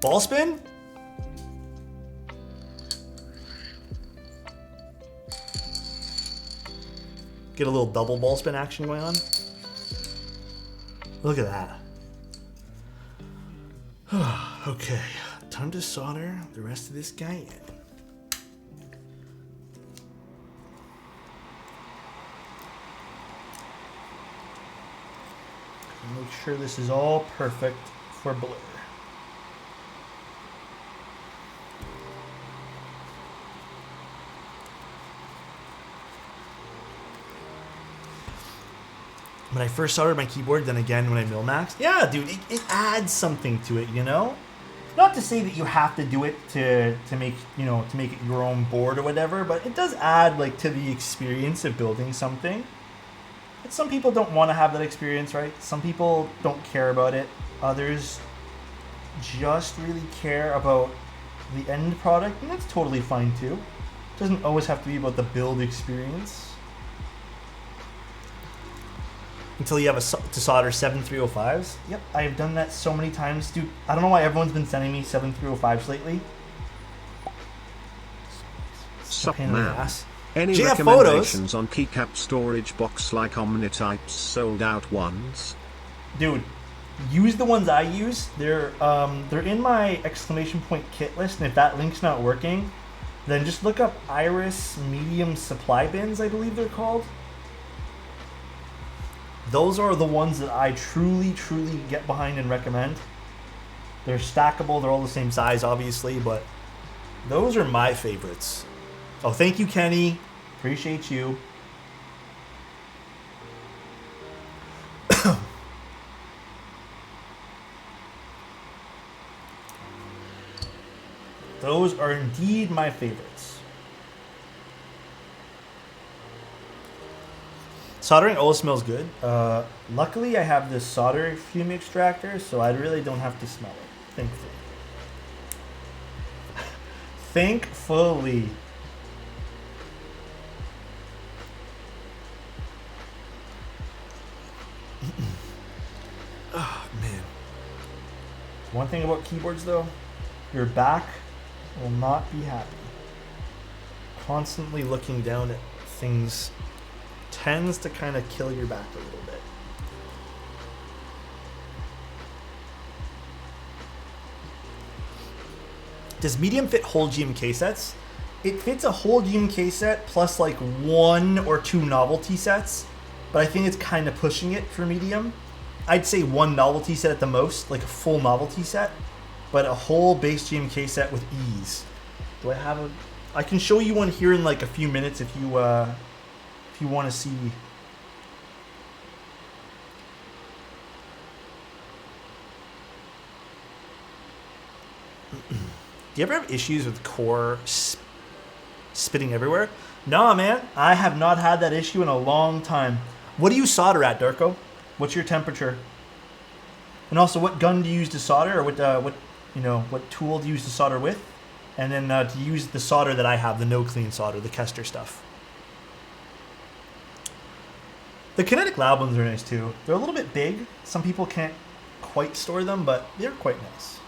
Ball spin? Get a little double ball spin action going on. Look at that. Okay, time to solder the rest of this guy in. Make sure this is all perfect for blur. When I first soldered my keyboard, then again when I mill-maxed, yeah, dude, it adds something to it, you know? Not to say that you have to do it to make, you know, to make it your own board or whatever, but it does add, like, to the experience of building something. But some people don't want to have that experience, right? Some people don't care about it. Others just really care about the end product, and that's totally fine too. It doesn't always have to be about the build experience. Until you have to solder 7305s. Yep, I have done that so many times, dude. I don't know why everyone's been sending me 7305s lately. Sup, man. Any GF recommendations photos on keycap storage box like Omnitype's sold out ones? Dude, use the ones I use. They're in my exclamation point kit list, and if that link's not working, then just look up Iris medium supply bins, I believe they're called. Those are the ones that I truly get behind and recommend. They're stackable, they're all the same size, obviously, but those are my favorites. Oh, thank you, Kenny. Appreciate you. Those are indeed my favorites. Soldering always smells good. Luckily, I have this solder fume extractor, so I really don't have to smell it. Thankfully. Thankfully. Oh, man. One thing about keyboards, though, your back will not be happy. Constantly looking down at things tends to kind of kill your back a little bit. Does medium fit whole GMK sets? It fits a whole GMK set plus like 1 or 2 novelty sets, but I think it's kind of pushing it for medium. I'd say 1 novelty set at the most, like a full novelty set, but a whole base GMK set with ease. Do I have a... I can show you one here in like a few minutes if you want to see. Do you ever have issues with core spitting everywhere? Nah, man. I have not had that issue in a long time. What do you solder at, Darko? What's your temperature? And also, what gun do you use to solder, or what tool do you use to solder with? And then to use the solder that I have, the no clean solder, the Kester stuff. The Kinetic Lab ones are nice too. They're a little bit big. Some people can't quite store them, but they're quite nice.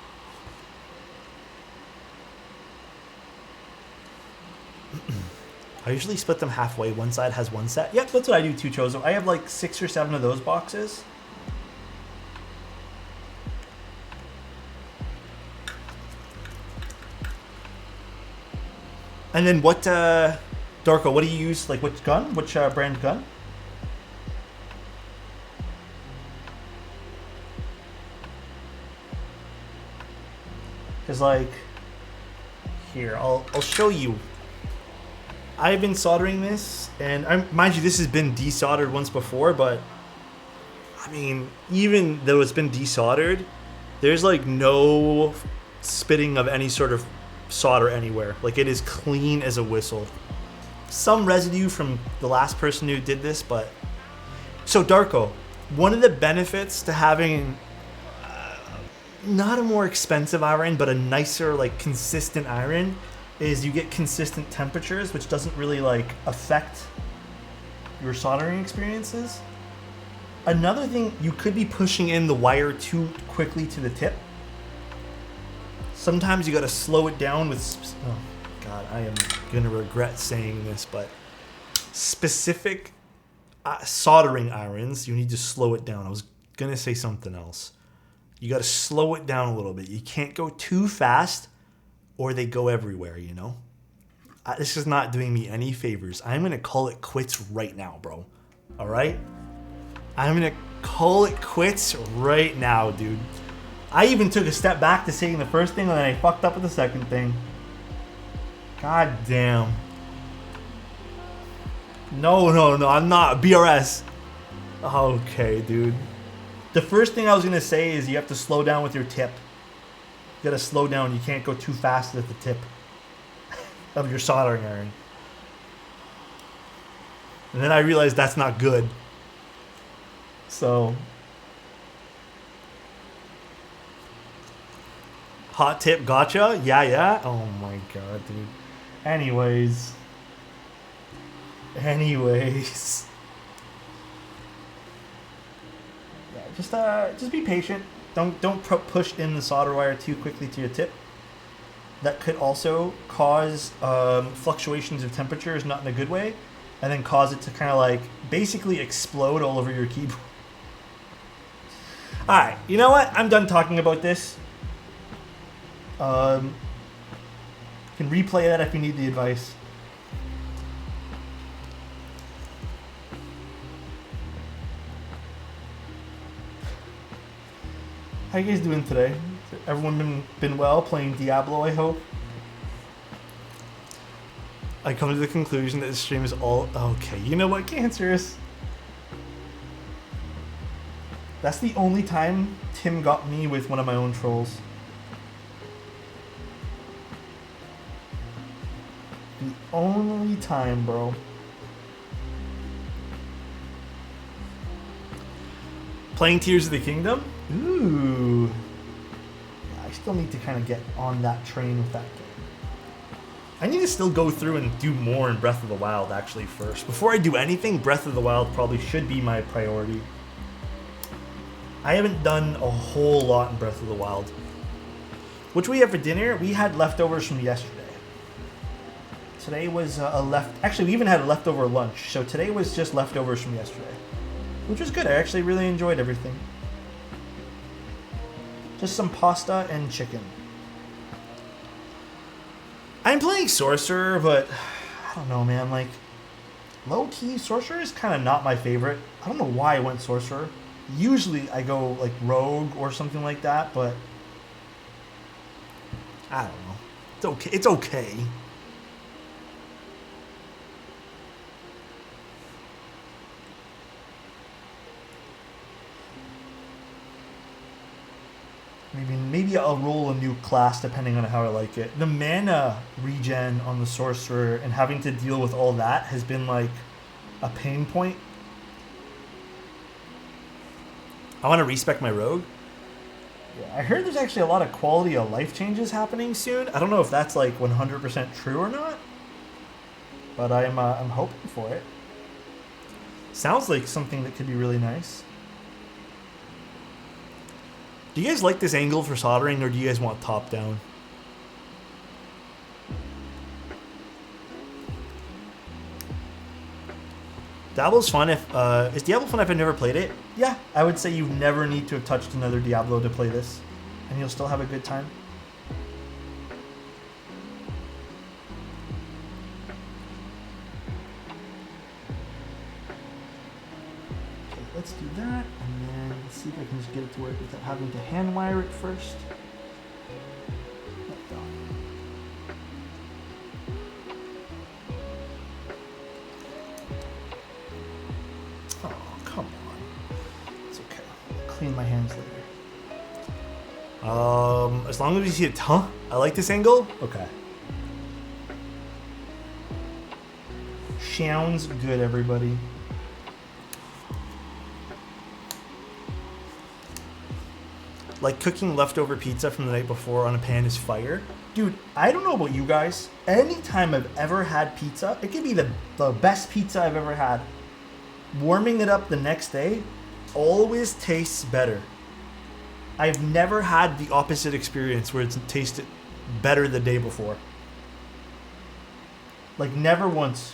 I usually split them halfway. One side has one set. Yep, that's what I do too, Chozo. I have like 6 or 7 of those boxes. And then what, Darko, what do you use? Like which gun? Which brand gun? Because like, here, I'll show you. I've been soldering this, and mind you, this has been desoldered once before, but I mean, even though it's been desoldered, there's like no spitting of any sort of solder anywhere. Like it is clean as a whistle. Some residue from the last person who did this, but so Darko, one of the benefits to having not a more expensive iron, but a nicer, like consistent iron, is you get consistent temperatures, which doesn't really like affect your soldering experiences. Another thing, you could be pushing in the wire too quickly to the tip. Sometimes you got to slow it down with, oh God, I am going to regret saying this, but specific soldering irons, you need to slow it down. I was going to say something else. You got to slow it down a little bit. You can't go too fast or they go everywhere, you know? This is not doing me any favors. I'm going to call it quits right now, bro. All right? I'm going to call it quits right now, dude. I even took a step back to saying the first thing and then I fucked up with the second thing. God damn. No, I'm not. BRS. Okay, dude. The first thing I was going to say is you have to slow down with your tip. You got to slow down. You can't go too fast at the tip of your soldering iron. And then I realized that's not good. So, hot tip gotcha? Yeah. Oh my god, dude. Anyways. Yeah, just be patient. Don't push in the solder wire too quickly to your tip. That could also cause fluctuations of temperatures, not in a good way, and then cause it to kind of like basically explode all over your keyboard. Alright, you know what? I'm done talking about this. You can replay that if you need the advice. How you guys doing today? Everyone been well playing Diablo, I hope? I come to the conclusion that this stream is all... Okay, you know what, Cancerous? That's the only time Tim got me with one of my own trolls. The only time, bro. Playing Tears of the Kingdom? Ooh. Yeah, I still need to kind of get on that train with that game. I need to still go through and do more in Breath of the Wild actually first. Before I do anything, Breath of the Wild probably should be my priority. I haven't done a whole lot in Breath of the Wild. What do we have for dinner? We had leftovers from yesterday. Today was actually, we even had a leftover lunch. So today was just leftovers from yesterday. Which was good. I actually really enjoyed everything. Just some pasta and chicken. I'm playing Sorcerer, but I don't know, man. Like, low-key, Sorcerer is kind of not my favorite. I don't know why I went Sorcerer. Usually I go, like, Rogue or something like that, but I don't know. It's okay. It's okay. Maybe I'll roll a new class depending on how I like it. The mana regen on the Sorcerer and having to deal with all that has been like a pain point. I want to respec my Rogue. Yeah, I heard there's actually a lot of quality of life changes happening soon. I don't know if that's like 100% true or not, but I'm hoping for it. Sounds like something that could be really nice. Do you guys like this angle for soldering, or do you guys want top down? Diablo's fun if... is Diablo fun if I've never played it? Yeah, I would say you never need to have touched another Diablo to play this, and you'll still have a good time. Okay, let's do that, and then let's see if I can just get it to work without having to hand wire it first. Clean my hands later. As long as you see it, huh? I like this angle. Okay. Sounds good, everybody. Like cooking leftover pizza from the night before on a pan is fire. Dude, I don't know about you guys. Anytime I've ever had pizza, it could be the best pizza I've ever had. Warming it up the next day always tastes better. I've never had the opposite experience where it's tasted better the day before. Like never once.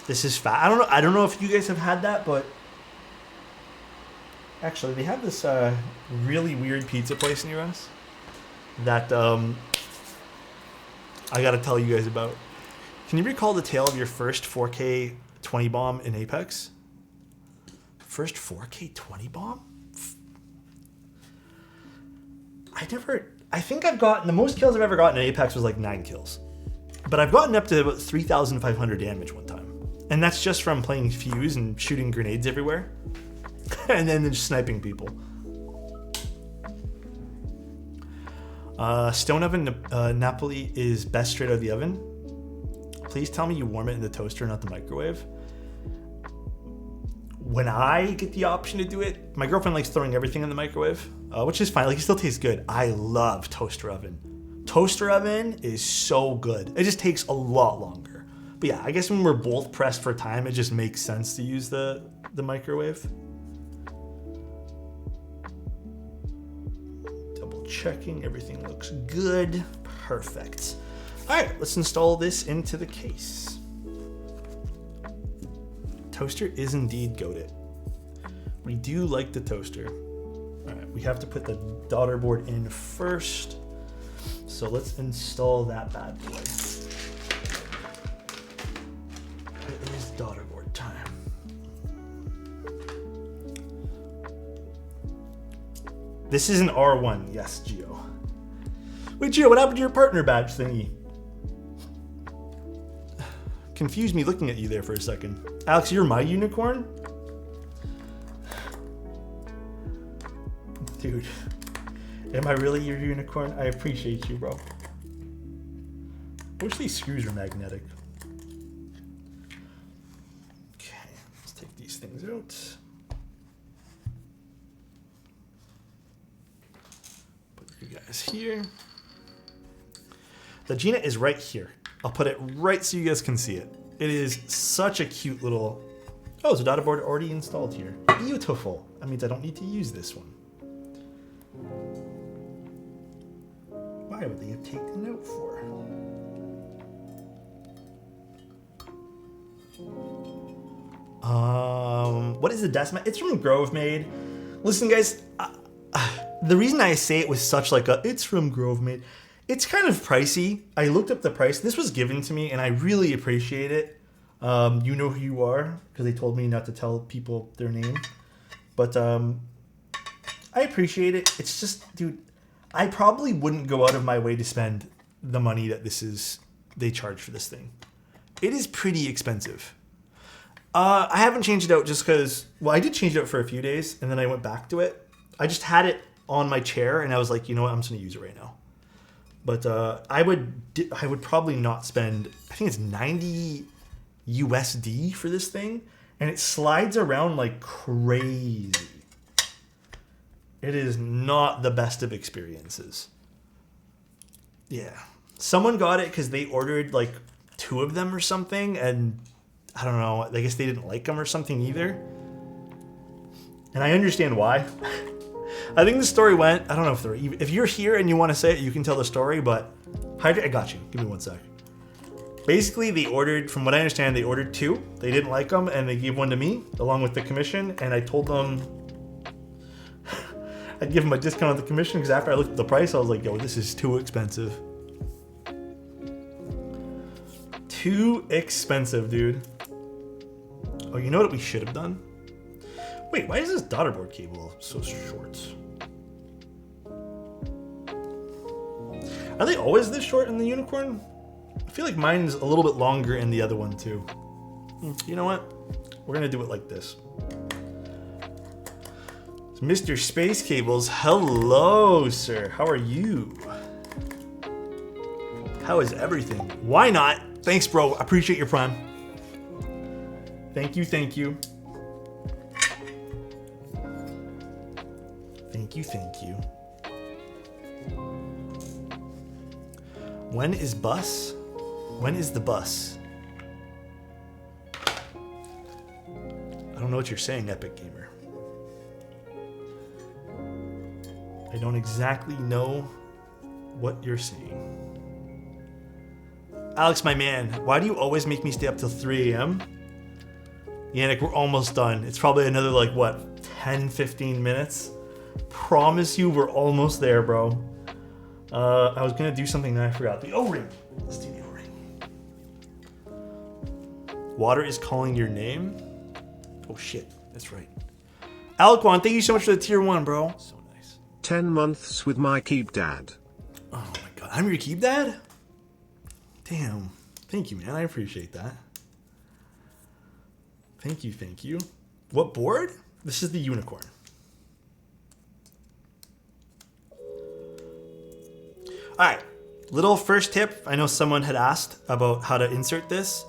This is fat. I don't know if you guys have had that, but Actually, they have this really weird pizza place near us that I gotta tell you guys about. Can you recall the tale of your first 4K 20 bomb in Apex? First 4K 20 bomb? I think I've gotten, the most kills I've ever gotten in Apex was like 9 kills. But I've gotten up to about 3,500 damage one time. And that's just from playing Fuse and shooting grenades everywhere. And then just sniping people. Stone oven Napoli is best straight out of the oven. Please tell me you warm it in the toaster, not the microwave. When I get the option to do it, my girlfriend likes throwing everything in the microwave, which is fine. Like, it still tastes good. I love toaster oven. Toaster oven is so good. It just takes a lot longer. But yeah, I guess when we're both pressed for time, it just makes sense to use the microwave. Double checking, everything looks good. Perfect. All right, let's install this into the case. Toaster is indeed goated. We do like the toaster. All right, we have to put the daughter board in first. So let's install that bad boy. It is daughter board time. This is an R1, yes, Gio. Wait, Gio, what happened to your partner badge thingy? Confused me looking at you there for a second. Alex, you're my unicorn? Dude, am I really your unicorn? I appreciate you, bro. I wish these screws are magnetic. Okay, let's take these things out. Put you guys here. The Gina is right here. I'll put it right so you guys can see it. It is such a cute little... Oh, there's a daughter board already installed here. Beautiful. That means I don't need to use this one. Why would they have taken the note for? What is the decimal? It's from Grove Made. Listen, guys, the reason I say it with such like a, it's from Grove Made, it's kind of pricey. I looked up the price. This was given to me, and I really appreciate it. You know who you are, because they told me not to tell people their name. But I appreciate it. It's just, dude, I probably wouldn't go out of my way to spend the money that they charge for this thing. It is pretty expensive. I haven't changed it out just because, well, I did change it out for a few days, and then I went back to it. I just had it on my chair, and I was like, you know what, I'm just going to use it right now. But I would probably not spend, I think it's 90 USD for this thing, and it slides around like crazy. It is not the best of experiences. Yeah. Someone got it because they ordered like 2 of them or something, and I don't know, I guess they didn't like them or something either. And I understand why. I think the story went, I don't know if you're here and you want to say it, you can tell the story, but I got you. Give me one sec. Basically, they ordered, from what I understand, they ordered 2. They didn't like them, and they gave one to me, along with the commission, and I told them I'd give them a discount on the commission, because after I looked at the price, I was like, yo, this is too expensive. Too expensive, dude. Oh, you know what we should have done? Wait, why is this daughter board cable so short? Are they always this short in the Unicorn? I feel like mine's a little bit longer in the other one too. You know what? We're gonna do it like this. So Mr. Space Cables, hello, sir. How are you? How is everything? Why not? Thanks, bro. I appreciate your prime. Thank you, thank you. Thank you, thank you. When is bus? When is the bus? I don't know what you're saying, Epic Gamer. I don't exactly know what you're saying. Alex, my man, why do you always make me stay up till 3 a.m.? Yannick, we're almost done. It's probably another, like, what, 10, 15 minutes. Promise you we're almost there, bro. I was going to do something that I forgot. The O-ring. Let's do the O-ring. Water is calling your name. Oh, shit. That's right. Alquan, thank you so much for the tier 1, bro. So nice. 10 months with my keep dad. Oh, my God. I'm your keep dad? Damn. Thank you, man. I appreciate that. Thank you, thank you. What board? This is the Unikorn. All right, little first tip. I know someone had asked about how to insert this.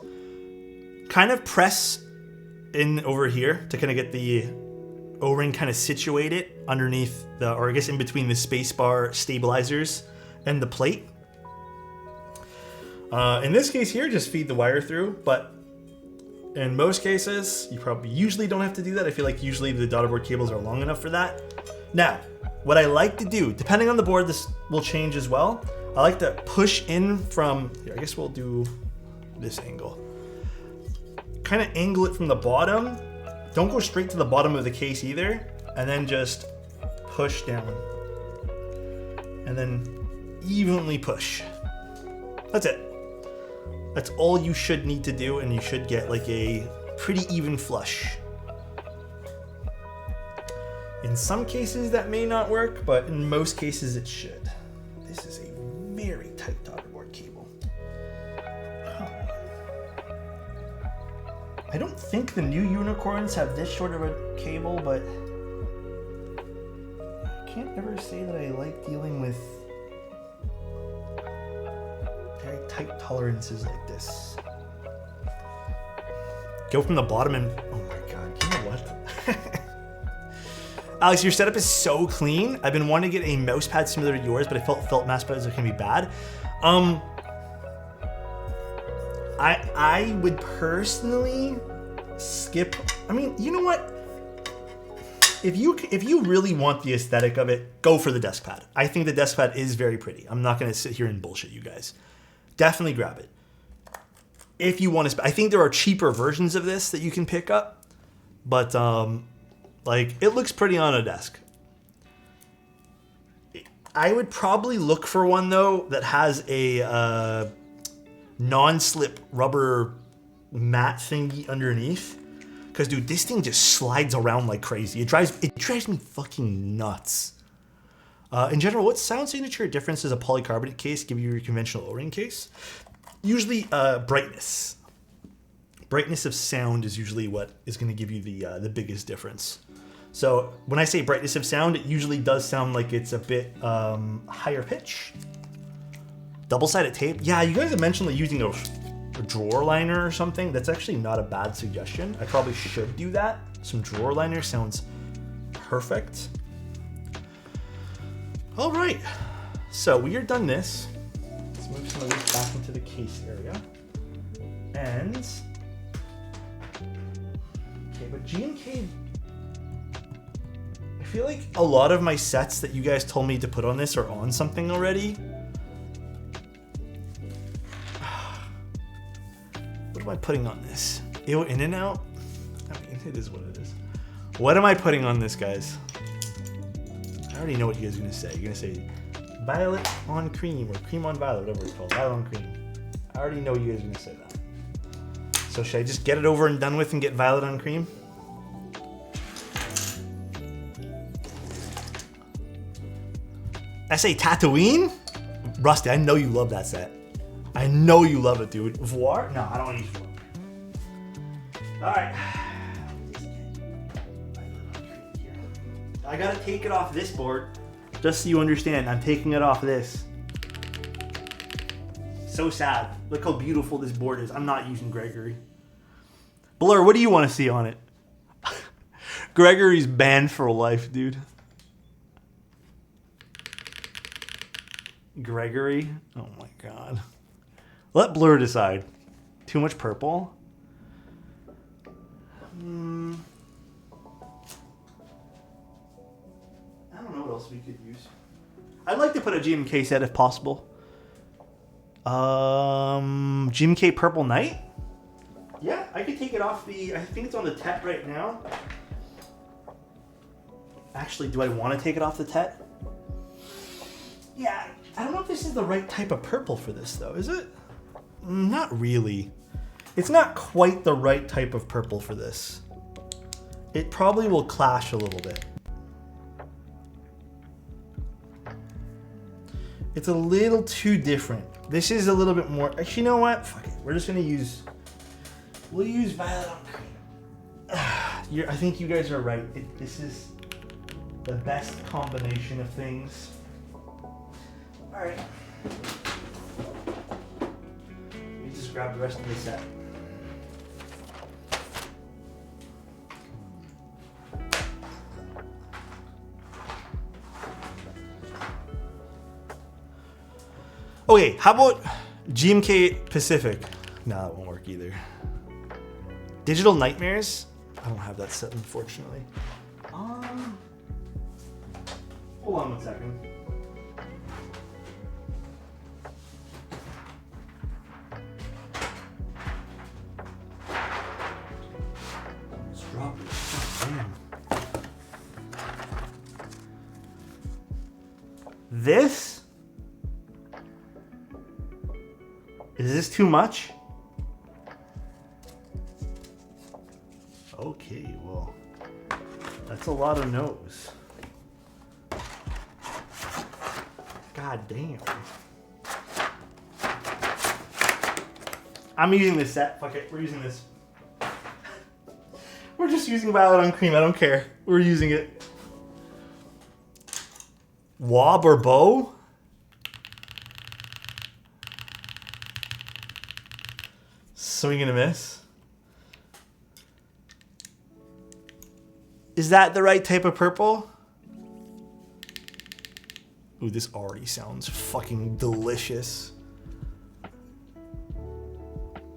Kind of press in over here to kind of get the O-ring kind of situated underneath the, or I guess in between the spacebar stabilizers and the plate. In this case here, just feed the wire through, but in most cases, you probably usually don't have to do that. I feel like usually the daughter board cables are long enough for that. Now, what I like to do, depending on the board, this will change as well. I like to push in from, here, I guess we'll do this angle. Kind of angle it from the bottom. Don't go straight to the bottom of the case either. And then just push down. And then evenly push. That's it. That's all you should need to do, and you should get like a pretty even flush. In some cases that may not work, but in most cases it should. This is a very tight daughter board cable. I don't think the new Unikorns have this short of a cable, but I can't ever say that I like dealing with very tight tolerances like this. Go from the bottom and, oh my God, you know what? Alex, your setup is so clean. I've been wanting to get a mouse pad similar to yours, but I felt mouse pads are gonna be bad. I would personally skip. I mean, you know what? If you really want the aesthetic of it, go for the desk pad. I think the desk pad is very pretty. I'm not gonna sit here and bullshit you guys. Definitely grab it. If you want to, I think there are cheaper versions of this that you can pick up, but like it looks pretty on a desk. I would probably look for one though that has a non-slip rubber mat thingy underneath, because dude, this thing just slides around like crazy. It drives me fucking nuts. In general, what sound signature difference does a polycarbonate case give you your conventional O-ring case? Usually brightness. Brightness of sound is usually what is going to give you the biggest difference. So when I say brightness of sound, it usually does sound like it's a bit higher pitch. Double-sided tape. Yeah, you guys have mentioned like using a drawer liner or something. That's actually not a bad suggestion. I probably should do that. Some drawer liner sounds perfect. All right, so we are done this. Let's move some of this back into the case area. And, okay, but G&K, I feel like a lot of my sets that you guys told me to put on this are on something already. What am I putting on this? Ew, in and out? I mean, it is what it is. What am I putting on this, guys? I already know what you guys are going to say. You're going to say violet on cream or cream on violet, whatever it's called. Violet on cream. I already know you guys are going to say that. So should I just get it over and done with and get violet on cream? I say Tatooine? Rusty, I know you love that set. I know you love it, dude. Voir? No, I don't want to use Voir. Alright. I gotta take it off this board, just so you understand. I'm taking it off this. So sad. Look how beautiful this board is. I'm not using Gregory. Blur, what do you want to see on it? Gregory's banned for life, dude. Gregory? Oh my god. Let Blur decide. Too much purple? I don't know what else we could use. I'd like to put a GMK set if possible. GMK Purple Knight? Yeah, I could take it off the... I think it's on the TET right now. Actually, do I want to take it off the Tet? Yeah, I don't know if this is the right type of purple for this though, is it? Not really. It's not quite the right type of purple for this. It probably will clash a little bit. It's a little too different. This is a little bit more, actually, you know what? Fuck it. We'll use violet on cream. I think you guys are right. This is the best combination of things. All right. Let me just grab the rest of the set. Okay, how about GMK Pacific? No, that won't work either. Digital Nightmares? I don't have that set, unfortunately. Hold on one second. Let's drop it. God damn. This? Is this too much? Okay, well, that's a lot of nose. God damn. I'm using this set. Fuck it, we're using this. We're just using violet on cream, I don't care. We're using it. Wob or bow? Swing and a miss. Is that the right type of purple? Ooh, this already sounds fucking delicious.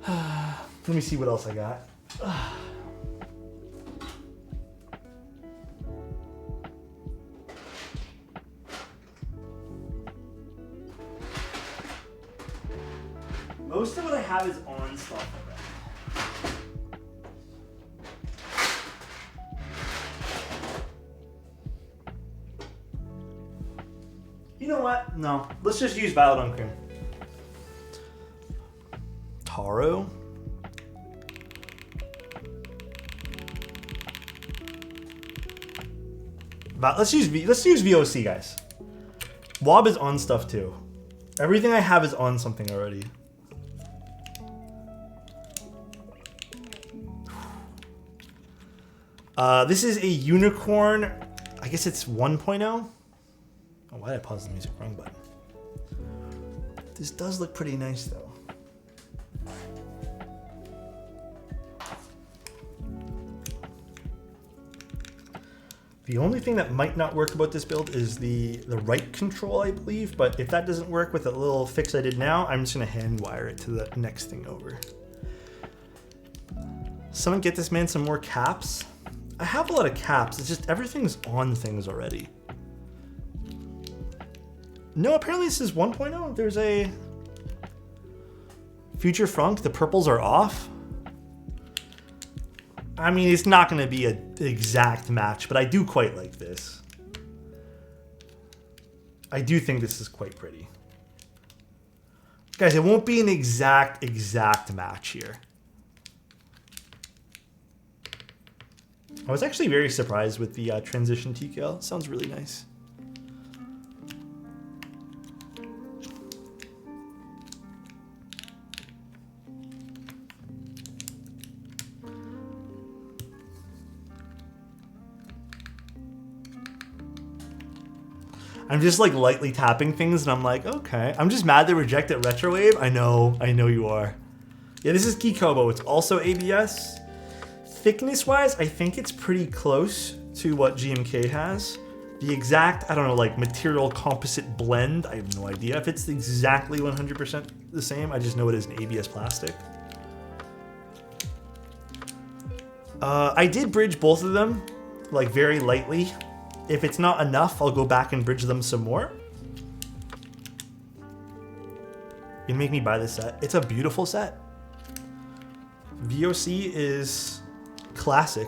Let me see what else I got. Most of what I have is on stuff already. You know what? No. Let's just use violet on cream. Taro. Let's use VOC, guys. Wob is on stuff too. Everything I have is on something already. This is a unicorn. I guess it's 1.0. Oh, why did I pause the music? Wrong button. This does look pretty nice though. The only thing that might not work about this build is the right control, I believe. But if that doesn't work with a little fix I did now, I'm just gonna hand wire it to the next thing over. Someone get this man some more caps. I have a lot of caps. It's just everything's on things already. No, apparently this is 1.0. There's a Future Frunk. The purples are off. I mean, it's not going to be an exact match, but I do quite like this. I do think this is quite pretty. Guys, it won't be an exact match here. I was actually very surprised with the transition TKL. It sounds really nice. I'm just like lightly tapping things and I'm like, okay. I'm just mad they rejected Retrowave. I know you are. Yeah, this is Kikobo. It's also ABS. Thickness wise, I think it's pretty close to what GMK has. The exact, I don't know, like material composite blend, I have no idea if it's exactly 100% the same. I just know it is an ABS plastic. I did bridge both of them, like very lightly. If it's not enough, I'll go back and bridge them some more. You make me buy this set. It's a beautiful set. VOC is classic.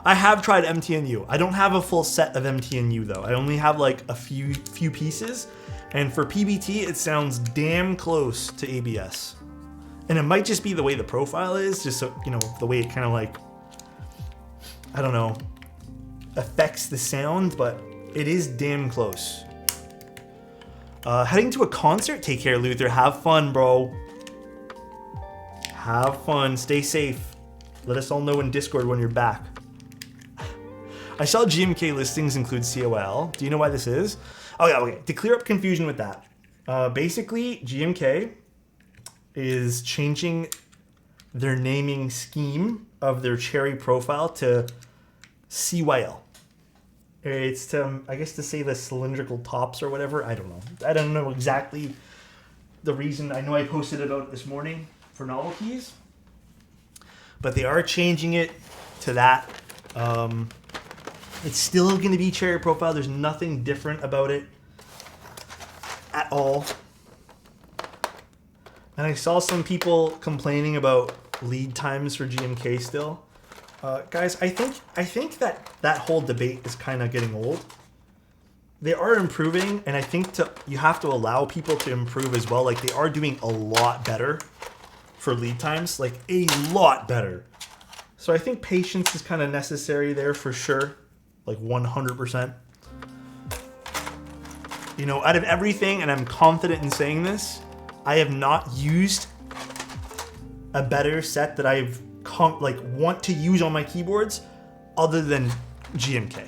I have tried MTNU. I don't have a full set of MTNU though. I only have like a few pieces. And for PBT, it sounds damn close to ABS. And it might just be the way the profile is, just so, you know, the way it kind of like, I don't know, affects the sound, but it is damn close. Heading to a concert? Take care, Luther. Have fun, bro. Have fun. Stay safe. Let us all know in Discord when you're back. I saw GMK listings include COL. Do you know why this is? Oh yeah, okay. To clear up confusion with that. Basically, GMK is changing their naming scheme of their cherry profile to CYL. It's to, I guess, to say the cylindrical tops or whatever. I don't know. I don't know exactly the reason. I know I posted about it this morning for novelties, but they are changing it to that. It's still going to be cherry profile. There's nothing different about it at all. And I saw some people complaining about lead times for GMK still. Guys, I think that whole debate is kind of getting old. They are improving, and I think you have to allow people to improve as well. Like, they are doing a lot better for lead times, like a lot better. So I think patience is kind of necessary there for sure, like 100%. You know, out of everything, and I'm confident in saying this, I have not used a better set that I've want to use on my keyboards other than GMK.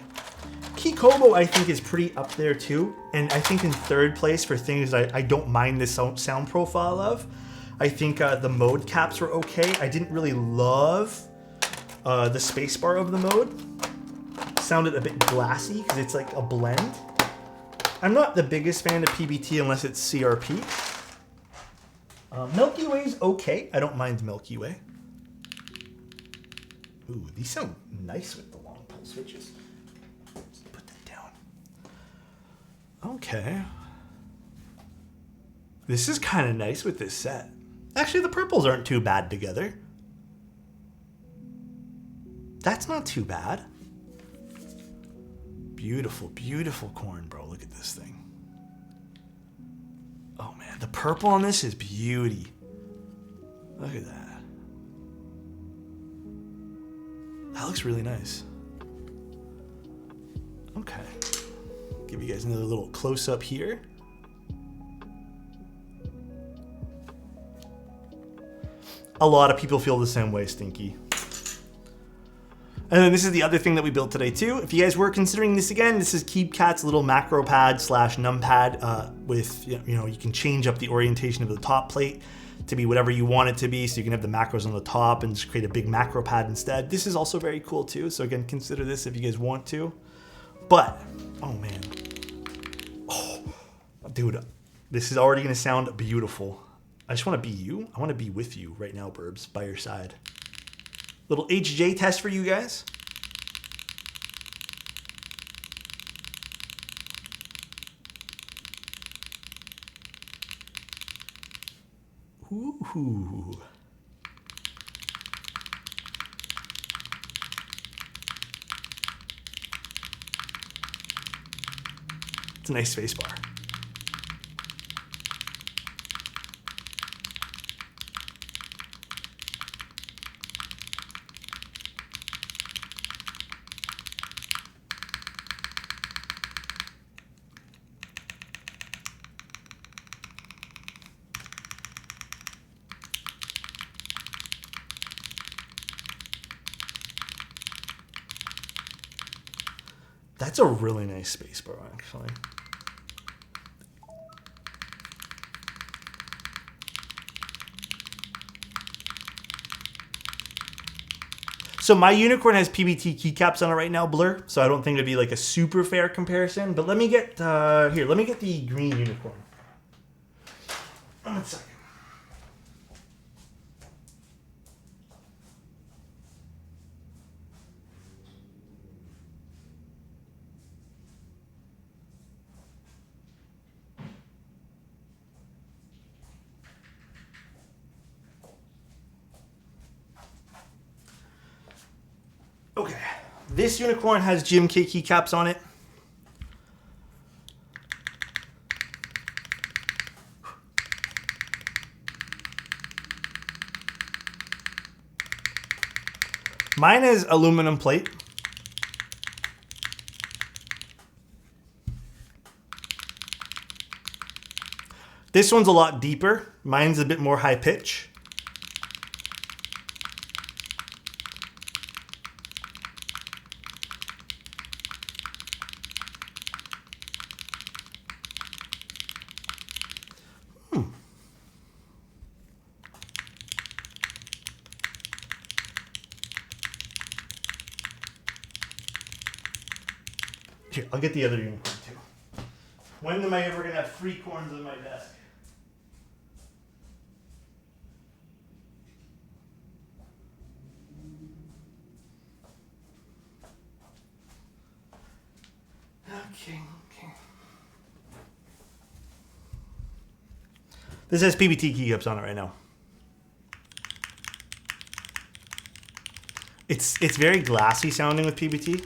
Keycobo, I think, is pretty up there too, and I think in third place for things I don't mind the sound profile of. I think the mode caps were okay. I didn't really love the spacebar of the mode. Sounded a bit glassy because it's like a blend. I'm not the biggest fan of PBT unless it's CRP. Milky Way's okay. I don't mind Milky Way. Ooh, these sound nice with the long pull switches. Let's put that down. Okay. This is kind of nice with this set. Actually, the purples aren't too bad together. That's not too bad. Beautiful, beautiful corn, bro. Look at this thing. Oh, man. The purple on this is beauty. Look at that. That looks really nice. Okay. Give you guys another little close-up here. A lot of people feel the same way, Stinky. And then this is the other thing that we built today too. If you guys were considering this again, this is KeyCap's little macro pad / numpad with, you know, you can change up the orientation of the top plate to be whatever you want it to be. So you can have the macros on the top and just create a big macro pad instead. This is also very cool too. So again, consider this if you guys want to. But, oh man. Oh, dude, this is already gonna sound beautiful. I just wanna be you. I wanna be with you right now, Burbs, by your side. Little HJ test for you guys. Ooh. It's a nice space bar. That's a really nice spacebar, actually. So my Unikorn has PBT keycaps on it right now, Blur. So I don't think it'd be like a super fair comparison. But let me get here. Let me get the green Unikorn. 1 second. This Unikorn has GMK keycaps on it. Mine is aluminum plate. This one's a lot deeper. Mine's a bit more high pitch. Here, I'll get the other Unikorn too. When am I ever gonna have 3 corns on my desk? Okay. This has PBT keycaps on it right now. It's very glassy sounding with PBT.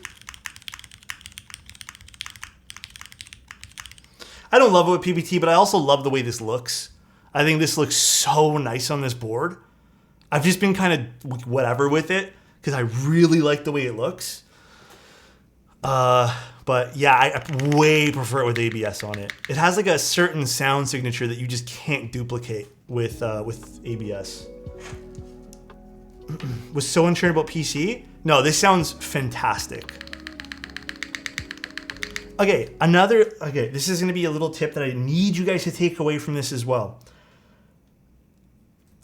I don't love it with PBT, but I also love the way this looks. I think this looks so nice on this board. I've just been kind of whatever with it because I really like the way it looks. But yeah, I way prefer it with ABS on it. It has like a certain sound signature that you just can't duplicate with ABS. Was so unsure about PC? No, this sounds fantastic. Okay, this is gonna be a little tip that I need you guys to take away from this as well.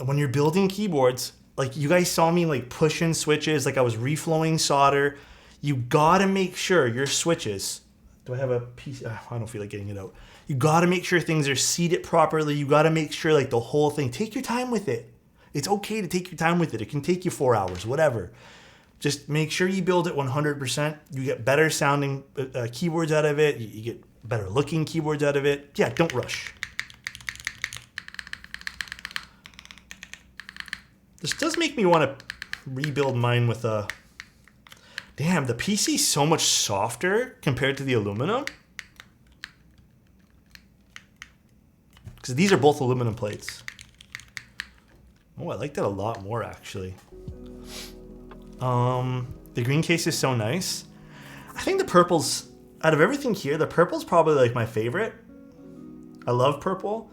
When you're building keyboards, like you guys saw me like pushing switches, like I was reflowing solder, you gotta make sure your switches, do I have a piece? I don't feel like getting it out. You gotta make sure things are seated properly. You gotta make sure like the whole thing, take your time with it. It's okay to take your time with it. It can take you 4 hours, whatever. Just make sure you build it 100%. You get better sounding keyboards out of it. You get better looking keyboards out of it. Yeah, don't rush. This does make me want to rebuild mine with a... Damn, the PC's so much softer compared to the aluminum. Because these are both aluminum plates. Oh, I like that a lot more, actually. The green case is so nice. I think the purple's, out of everything here, the purple's probably like my favorite. I love purple.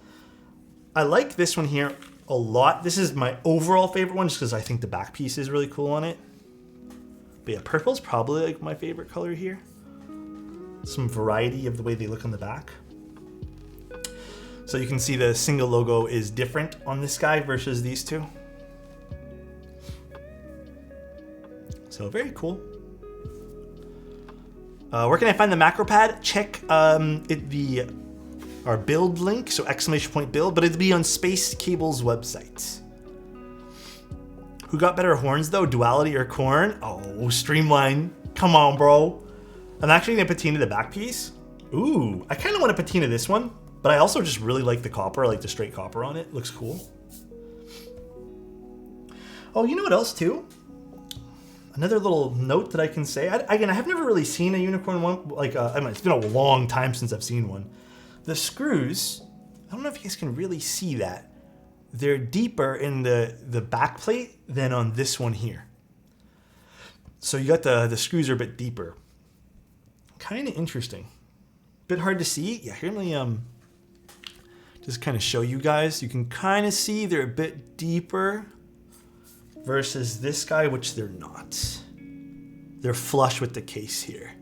I like this one here a lot. This is my overall favorite one just because I think the back piece is really cool on it. But yeah, purple's probably like my favorite color here. Some variety of the way they look on the back. So you can see the single logo is different on this guy versus these two. So very cool. Where can I find the macro pad? Check our build link, so !build, but it'll be on Space Cable's website. Who got better horns though, Duality or Korn? Oh, Streamline. Come on, bro. I'm actually gonna patina the back piece. Ooh, I kind of want to patina this one, but I also just really like the copper. I like the straight copper on it. Looks cool. Oh, you know what else too? Another little note that I can say. Again, I have never really seen a Unikorn one. Like, I mean, it's been a long time since I've seen one. The screws, I don't know if you guys can really see that. They're deeper in the back plate than on this one here. So you got the screws are a bit deeper. Kind of interesting. Bit hard to see. Yeah, here, let me just kind of show you guys. You can kind of see they're a bit deeper versus this guy, which they're not. They're flush with the case here.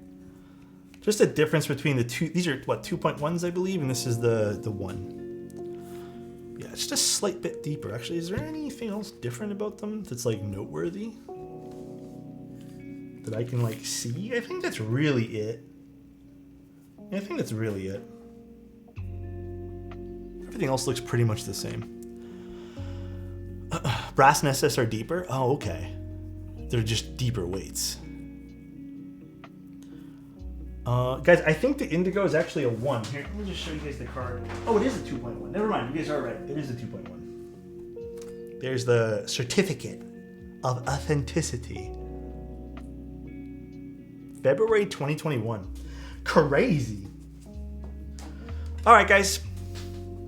Just a difference between the two. These are what, 2.1s, I believe, and this is the 1. Yeah, it's just a slight bit deeper. Actually, is there anything else different about them that's like noteworthy that I can like see? I think that's really it. Yeah, I think that's really it. Everything else looks pretty much the same. Brass and SS are deeper? Oh, okay. They're just deeper weights. Guys, I think the Indigo is actually a 1. Here, let me just show you guys the card. Oh, it is a 2.1. Never mind, you guys are right. It is a 2.1. There's the certificate of authenticity. February 2021. Crazy. All right, guys.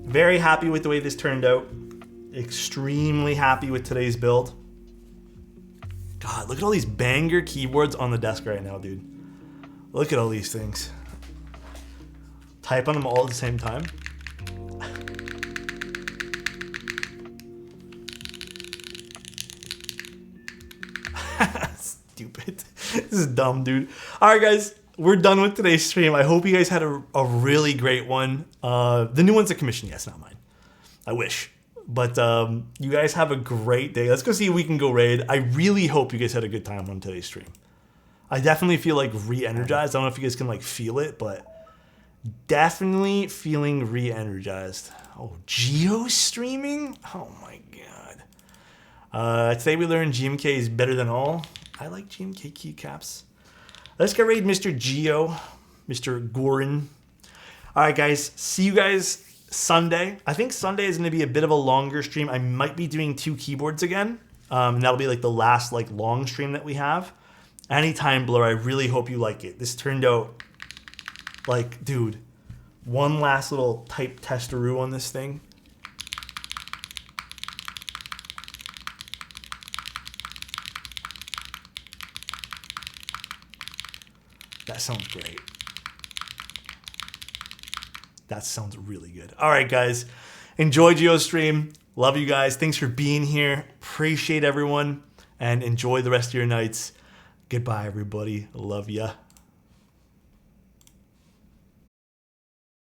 Very happy with the way this turned out. Extremely happy with today's build. God, look at all these banger keyboards on the desk right now, dude. Look at all these things. Type on them all at the same time. Stupid. This is dumb, dude. All right, guys. We're done with today's stream. I hope you guys had a really great one. The new one's a commission. Yes, not mine. I wish. But you guys have a great day. Let's go see if we can go raid. I really hope you guys had a good time on today's stream. I definitely feel like re-energized. I don't know if you guys can like feel it, but definitely feeling re-energized. Oh, Geo streaming? Oh my god. Today we learned GMK is better than all. I like GMK keycaps. Let's get raid Mr. Geo, Mr. Gorin. All right, guys. See you guys Sunday. I think Sunday is going to be a bit of a longer stream. I might be doing 2 keyboards again. And that'll be like the last like long stream that we have. Anytime, Blur. I really hope you like it. This turned out like, dude, one last little type testeroo on this thing. That sounds great. That sounds really good. All right, guys. Enjoy Geo's stream. Love you guys. Thanks for being here. Appreciate everyone. And enjoy the rest of your nights. Goodbye, everybody. Love ya.